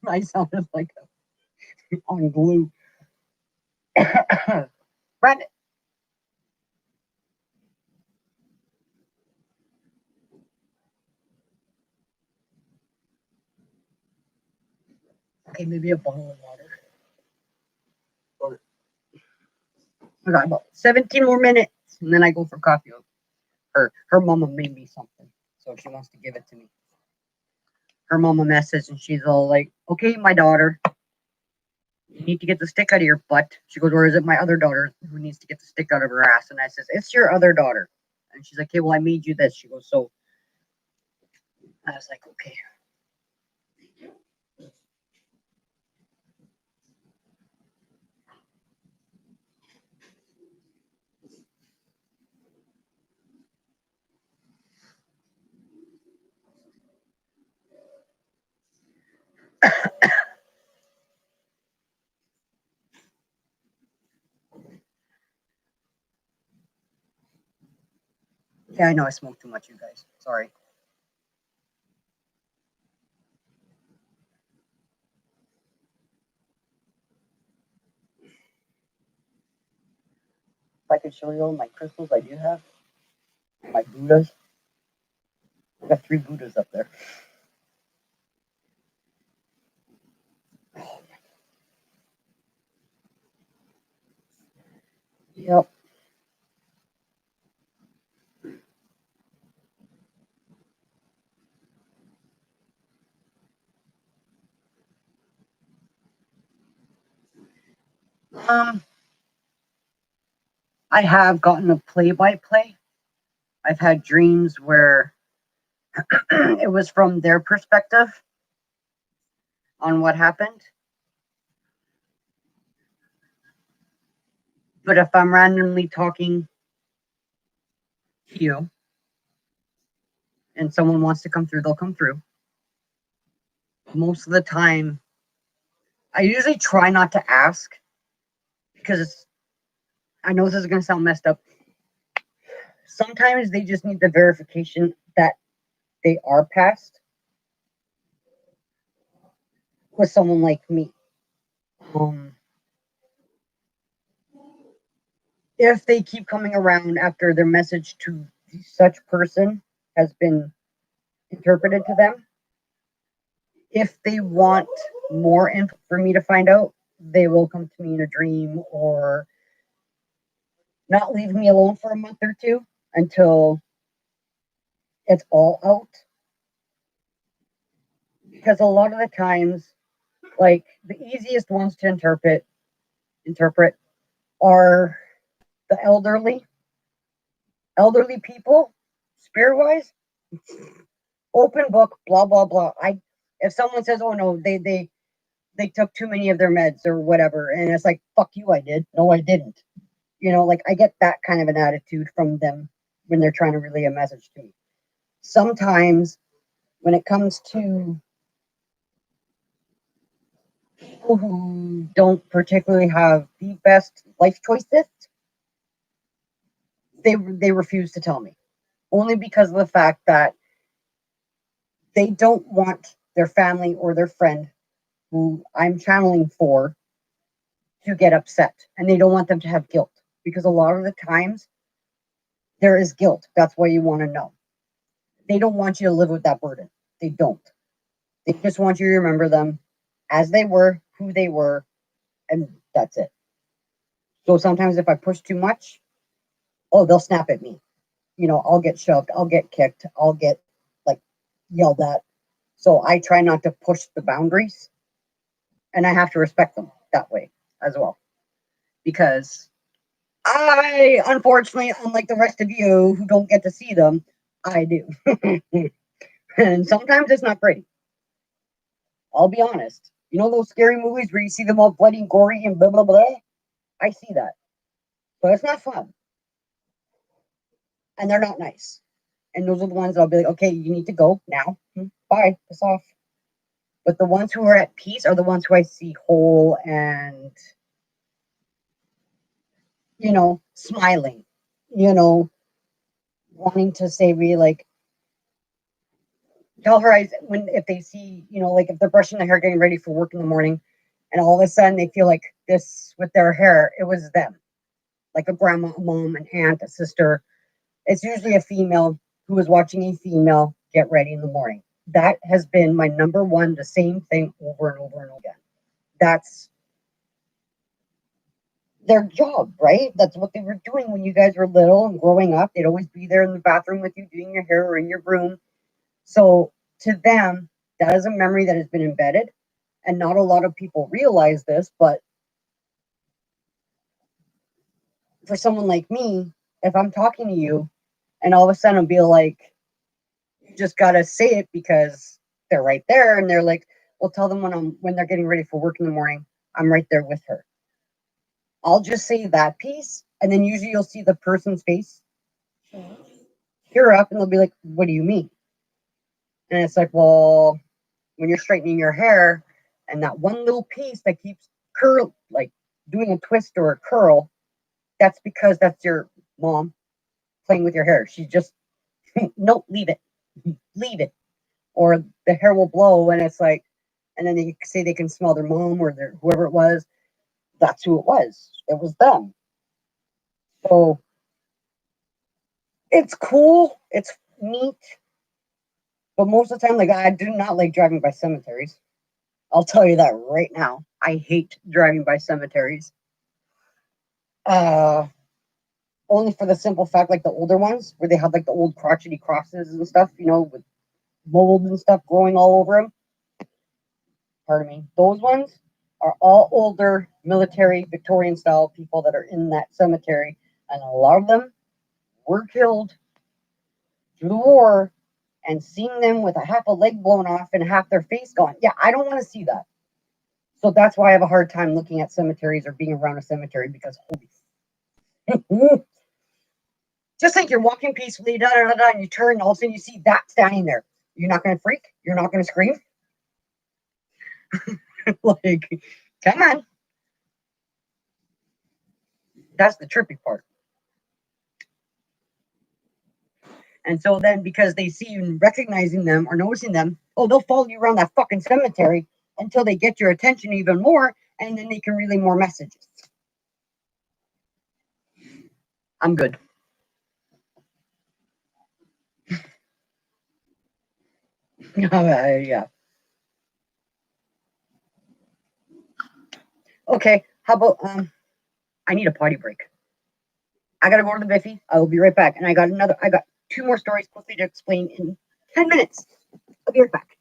I sounded like on glue. Brandon. Okay, maybe a bottle of water. I got about 17 more minutes, and then I go for coffee. Her mama made me something, so she wants to give it to me. Her mama messaged, and she's all like, "Okay, my daughter, you need to get the stick out of your butt." She goes, "Or is it my other daughter who needs to get the stick out of her ass?" And I says, "It's your other daughter." And she's like, "Okay, well, I made you this." She goes, "So," I was like, "Okay." Yeah, I know I smoke too much, you guys. Sorry. If I could show you all my crystals I do have, my Buddhas. I got 3 Buddhas up there. Yep. I have gotten a play-by-play. I've had dreams where it was from their perspective on what happened. But if I'm randomly talking to you and someone wants to come through, they'll come through. Most of the time, I usually try not to ask because I know this is going to sound messed up. Sometimes they just need the verification that they are past with someone like me. If they keep coming around after their message to such person has been interpreted to them, if they want more info for me to find out, they will come to me in a dream or not leave me alone for a month or two until it's all out. because a lot of the times, like the easiest ones to interpret are the elderly people, spirit wise, open book, blah blah blah. I If someone says, "Oh no, they took too many of their meds or whatever," and it's like, "Fuck you, I did." No, I didn't. Like I get that kind of an attitude from them when they're trying to relay a message to me. Sometimes when it comes to people who don't particularly have the best life choices, they refuse to tell me, only because of the fact that they don't want their family or their friend who I'm channeling for to get upset, and they don't want them to have guilt, because a lot of the times there is guilt. That's why you want to know. They don't want you to live with that burden. They don't. They just want you to remember them as they were, who they were, and that's it. So sometimes if I push too much, oh, they'll snap at me. I'll get shoved, I'll get kicked, I'll get like yelled at. So I try not to push the boundaries, and I have to respect them that way as well. Because I, unfortunately, unlike the rest of you who don't get to see them, I do. And sometimes it's not pretty. I'll be honest. Those scary movies where you see them all bloody and gory and blah, blah, blah? I see that. But it's not fun. And they're not nice. And those are the ones I'll be like, okay, you need to go now. Bye. Piss off. But the ones who are at peace are the ones who I see whole and, smiling, you know, wanting to say, really, like, tell her when, if they see, like if they're brushing their hair, getting ready for work in the morning, and all of a sudden they feel like this with their hair, it was them, like a grandma, a mom, an aunt, a sister. It's usually a female who is watching a female get ready in the morning. That has been my number one, the same thing over and over and over again. That's their job, right? That's what they were doing when you guys were little and growing up. They'd always be there in the bathroom with you doing your hair or in your room. So to them, that is a memory that has been embedded. And not a lot of people realize this, but for someone like me, if I'm talking to you and all of a sudden I'll be like, you just gotta say it because they're right there, and they're like, well, tell them when they're getting ready for work in the morning, I'm right there with her. I'll just say that piece, and then usually you'll see the person's face tear up, and they'll be like, what do you mean? And it's like, well, when you're straightening your hair and that one little piece that keeps like doing a twist or a curl, that's because that's your mom playing with your hair. She just, no, leave it, leave it. Or the hair will blow, and it's like, and then they say they can smell their mom or their whoever it was. That's who it was. It was them. So it's cool. It's neat. But most of the time, like, I do not like driving by cemeteries. I'll tell you that right now. I hate driving by cemeteries. Uh, Only for the simple fact, like the older ones, where they have like the old crotchety crosses and stuff, with mold and stuff growing all over them. Pardon me. Those ones are all older military Victorian style people that are in that cemetery, and a lot of them were killed through the war. And seeing them with a half a leg blown off and half their face gone, yeah, I don't want to see that. So that's why I have a hard time looking at cemeteries or being around a cemetery, because holy, just like you're walking peacefully, da da da da, and you turn, and all of a sudden you see that standing there. You're not going to freak. You're not going to scream. Like, come on. That's the trippy part. And so then, because they see you recognizing them or noticing them, oh, they'll follow you around that fucking cemetery until they get your attention even more, and then they can relay more messages. I'm good. Yeah. Okay. How about I need a potty break. I gotta go to the Biffy. I will be right back. And I got two more stories quickly to explain in 10 minutes. I'll be right back.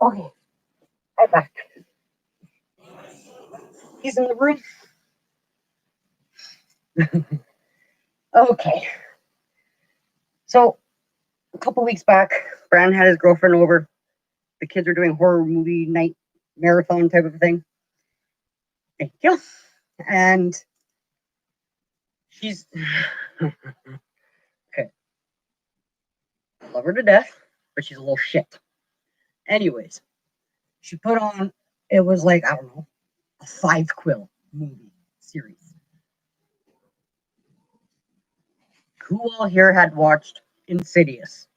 Okay, I'm back. He's in the room. Okay. So a couple weeks back, Brandon had his girlfriend over. The kids are doing horror movie night marathon type of thing. Thank you. And she's okay. Love her to death, but she's a little shit. Anyways, she put on, it was like, I don't know, a 5 quill movie series. Who all here had watched Insidious?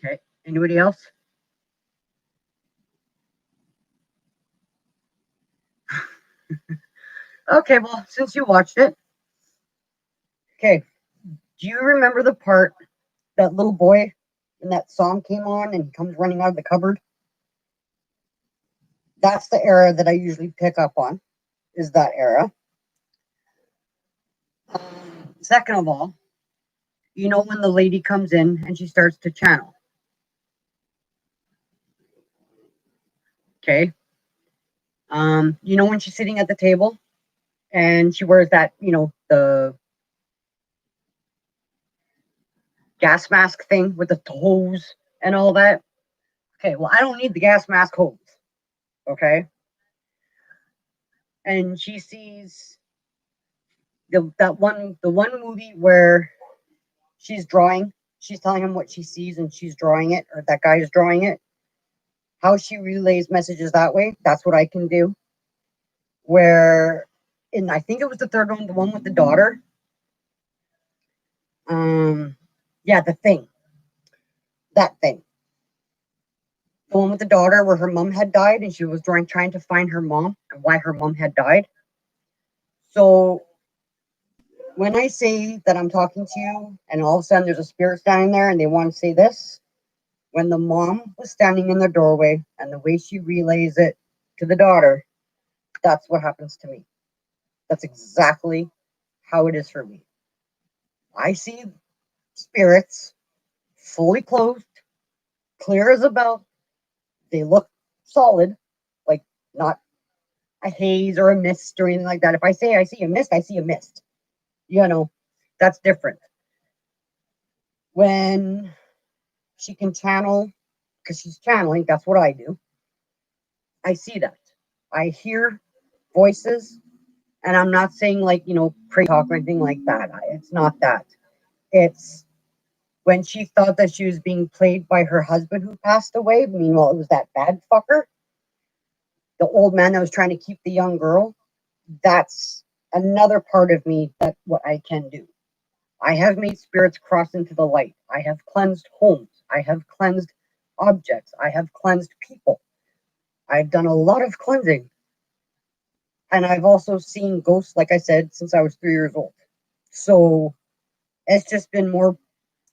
Okay. Anybody else? Okay, well, since you watched it, okay. Do you remember the part that little boy and that song came on and he comes running out of the cupboard? That's the era that I usually pick up on, is that era. Second of all, you know when the lady comes in and she starts to channel. Okay. You know when she's sitting at the table and she wears that, the gas mask thing with the hose and all that. Okay, well, I don't need the gas mask hose. Okay. And she sees the one movie where she's drawing, she's telling him what she sees and she's drawing it, or that guy is drawing it. How she relays messages that way, that's what I can do. Where in I think it was the third one, the one with the daughter. Yeah, the thing. That thing. The one with the daughter where her mom had died and she was trying to find her mom and why her mom had died. So when I say that I'm talking to you and all of a sudden there's a spirit standing there and they want to say this, when the mom was standing in the doorway and the way she relays it to the daughter, that's what happens to me. That's exactly how it is for me. I see spirits fully clothed, clear as a bell. They look solid, like not a haze or a mist or anything like that. If I say I see a mist, I see a mist. You know, that's different. When she can channel, because she's channeling, that's what I do. I see that. I hear voices, and I'm not saying like, pray talk or anything like that. It's not that. It's when she thought that she was being played by her husband who passed away. Meanwhile, it was that bad fucker, the old man that was trying to keep the young girl. That's another part of me that what I can do. I have made spirits cross into the light. I have cleansed homes. I have cleansed objects. I have cleansed people. I've done a lot of cleansing. And I've also seen ghosts, like I said, since I was 3 years old. So it's just been more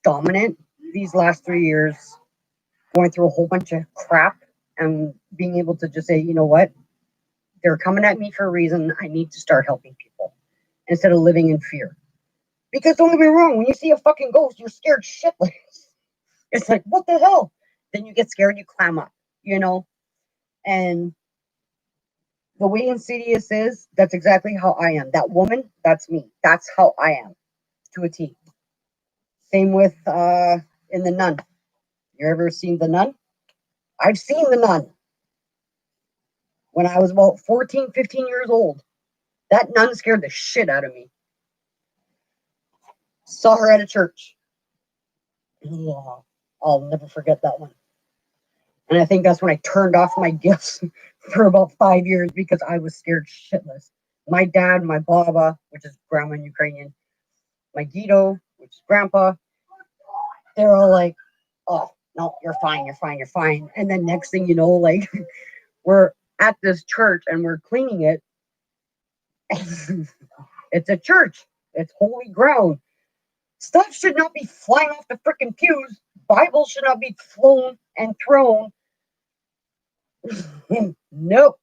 dominant these last 3 years, going through a whole bunch of crap and being able to just say, you know what? They're coming at me for a reason. I need to start helping people instead of living in fear. Because don't get me wrong, when you see a fucking ghost, you're scared shitless. It's like, what the hell? Then you get scared, you clam up. And the way Insidious is, that's exactly how I am. That woman, that's me. That's how I am to a T. Same with in The Nun. You ever seen The Nun? I've seen The Nun when I was about 14, 15 years old. That nun scared the shit out of me. Saw her at a church. Oh, I'll never forget that one. And I think that's when I turned off my gifts for about 5 years because I was scared shitless. My dad, my Baba, which is grandma in Ukrainian, my Guido, which is grandpa, they're all like, oh, no, you're fine, you're fine, you're fine. And then next thing you know, like, we're at this church and we're cleaning it. It's a church. It's holy ground. Stuff should not be flying off the freaking pews, Bible should not be flown and thrown. Nope.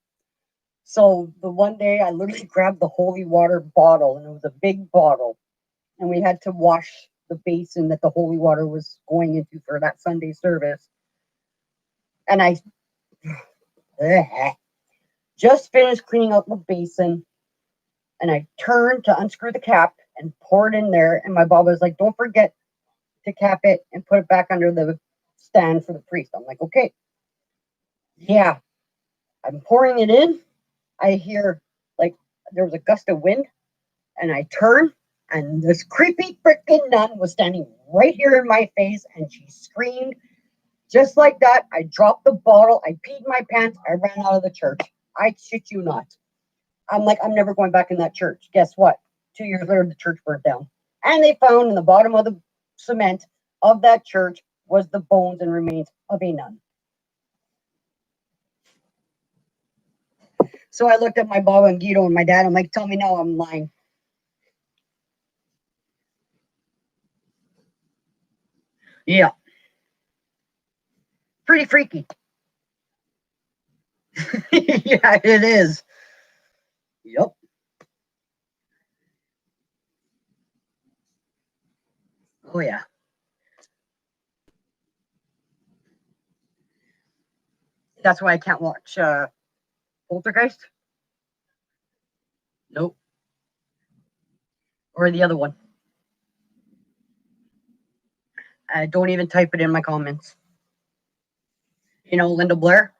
So the one day I literally grabbed the holy water bottle, and it was a big bottle, and we had to wash the basin that the holy water was going into for that Sunday service. And I just finished cleaning out the basin, and I turned to unscrew the cap and pour it in there. And my Bob was like, "Don't forget to cap it and put it back under the stand for the priest." I'm like, "Okay." Yeah, I'm pouring it in. I hear like there was a gust of wind, and I turn, and this creepy freaking nun was standing right here in my face, and she screamed just like that. I dropped the bottle. I peed my pants. I ran out of the church. I shit you not. I'm like, I'm never going back in that church. Guess what? 2 years later, the church burnt down. And they found in the bottom of the cement of that church was the bones and remains of a nun. So I looked at my Baba and Guido and my dad. I'm like, tell me no, I'm lying. Yeah. Pretty freaky. Yeah, it is. Yep. Oh, yeah. That's why I can't watch Poltergeist. Nope. Or the other one. Don't even type it in my comments. You know, Linda Blair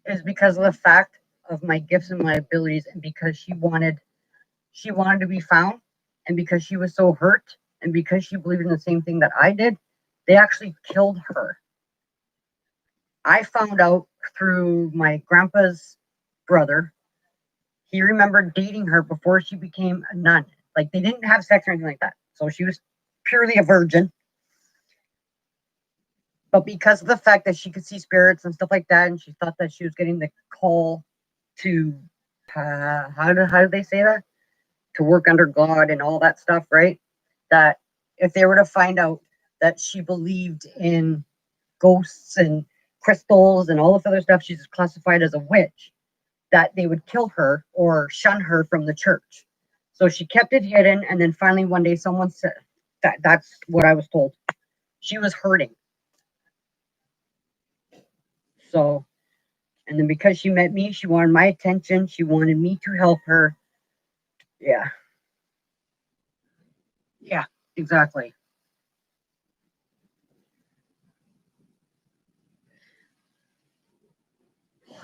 is because of the fact of my gifts and my abilities, and because she wanted to be found, and because she was so hurt, and because she believed in the same thing that I did, they actually killed her. I found out through my grandpa's brother. He remembered dating her before she became a nun. Like, they didn't have sex or anything like that. So she was purely a virgin. But because of the fact that she could see spirits and stuff like that, and she thought that she was getting the call to, how do they say that? To work under God and all that stuff, right? That if they were to find out that she believed in ghosts and crystals and all this other stuff, she's classified as a witch, that they would kill her or shun her from the church. So she kept it hidden, and then finally one day someone said that's what I was told. She was hurting. So, and then because she met me, she wanted my attention. She wanted me to help her. Yeah. Yeah, exactly.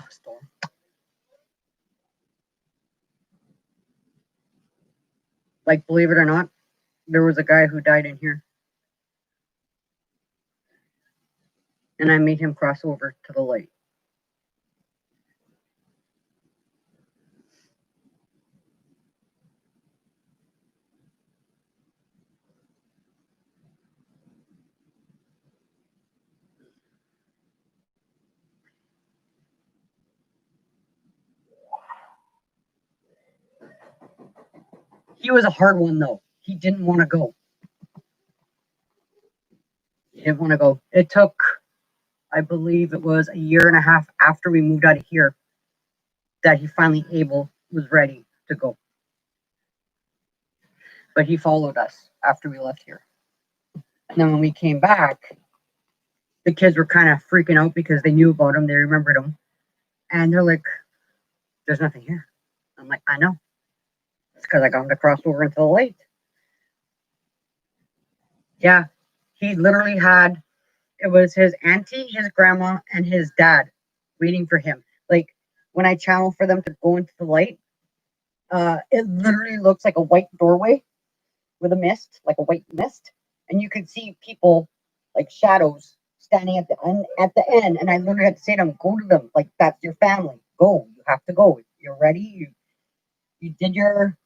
Storm. Like, believe it or not, there was a guy who died in here, and I made him cross over to the light. He was a hard one, though. He didn't want to go. He didn't want to go. It took, I believe it was a year and a half after we moved out of here that he finally was ready to go. But he followed us after we left here. And then when we came back, the kids were kind of freaking out because they knew about him, they remembered him, and they're like, "There's nothing here." I'm like, "I know. It's because I got him to cross over into the light." Yeah, he literally had, it was his auntie, his grandma, and his dad waiting for him. Like, when I channel for them to go into the light, it literally looks like a white doorway with a mist, like a white mist, and you could see people like shadows standing at the end. And I literally had to say to them, "Go to them. Like, that's your family. Go. You have to go. You're ready. You did your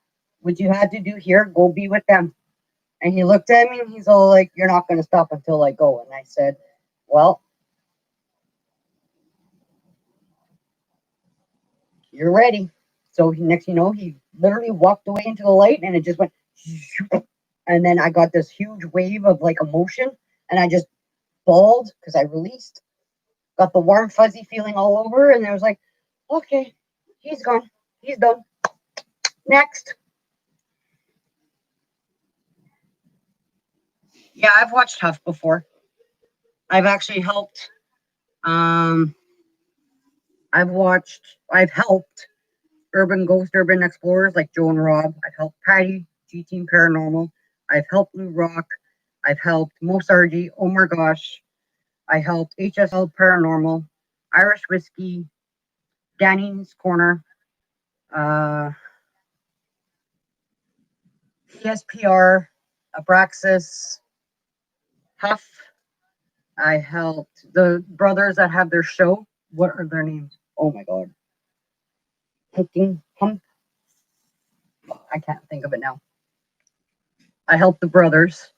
what you had to do here. Go be with them." And he looked at me and he's all like, "You're not going to stop until I go." And I said, "Well, you're ready." So next, he literally walked away into the light, and it just went. And then I got this huge wave of like emotion, and I just bawled because I released. Got the warm, fuzzy feeling all over, and I was like, okay, he's gone. He's done. Next. Yeah, I've watched Huff before. I've actually helped. Um, I've helped urban explorers like Joe and Rob. I've helped Patty, G Team Paranormal. I've helped Blue Rock. I've helped Mosargi. Oh my gosh. I helped HSL Paranormal, Irish Whiskey, Danny's Corner, uh, PSPR, Abraxas, Huff. I helped the brothers that have their show. What are their names? Oh my god. Hunting Hump. I can't think of it now. I helped the brothers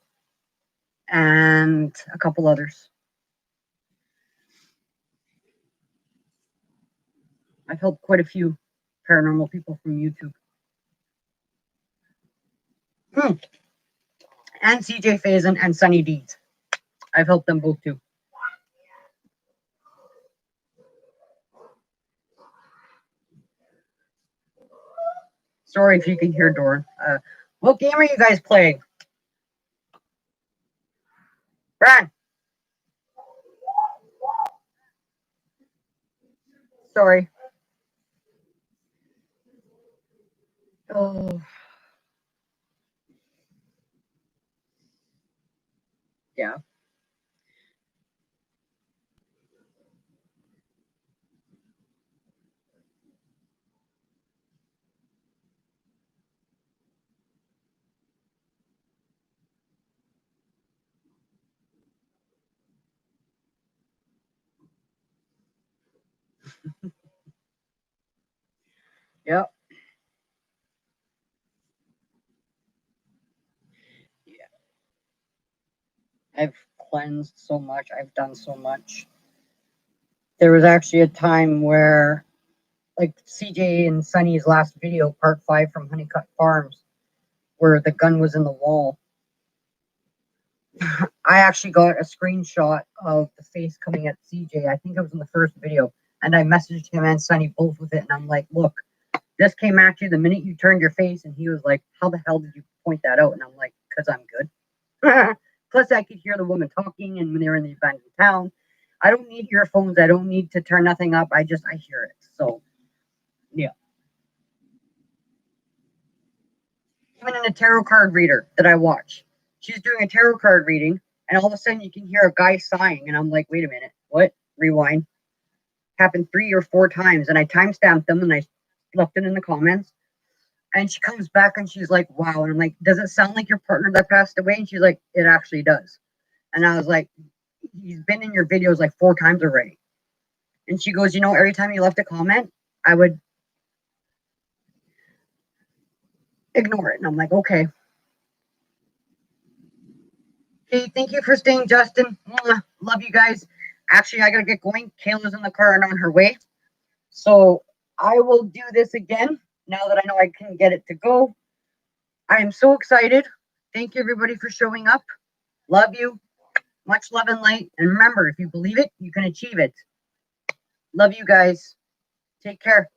and a couple others. I've helped quite a few paranormal people from YouTube. And CJ Faison and Sunny Deeds. I've helped them both too. Sorry if you can hear Doran. What game are you guys playing? Brian. Sorry. Oh. Yeah. Yep. Yeah. I've cleansed so much. I've done so much. There was actually a time where, like CJ and Sunny's last video, part 5 from Honeycut Farms, where the gun was in the wall. I actually got a screenshot of the face coming at CJ. I think it was in the first video. And I messaged him and Sunny both with it. And I'm like, look, this came at you the minute you turned your face. And he was like, how the hell did you point that out? And I'm like, because I'm good. Plus, I could hear the woman talking, and when they were in the abandoned town, I don't need earphones. I don't need to turn nothing up. I hear it. So, yeah. Even in a tarot card reader that I watch, she's doing a tarot card reading, and all of a sudden you can hear a guy sighing, and I'm like, wait a minute, what? Rewind. Happened 3 or 4 times, and I timestamped them, and I left it in the comments. And she comes back and she's like, wow. And I'm like, does it sound like your partner that passed away? And she's like, it actually does. And I was like, he's been in your videos like 4 times already. And she goes, every time you left a comment, I would ignore it. And I'm like, okay. Hey, thank you for staying, Justin. Love you guys. Actually, I got to get going. Kayla's in the car and on her way. So I will do this again now that I know I can get it to go. I am so excited. Thank you, everybody, for showing up. Love you. Much love and light. And remember, if you believe it, you can achieve it. Love you guys. Take care.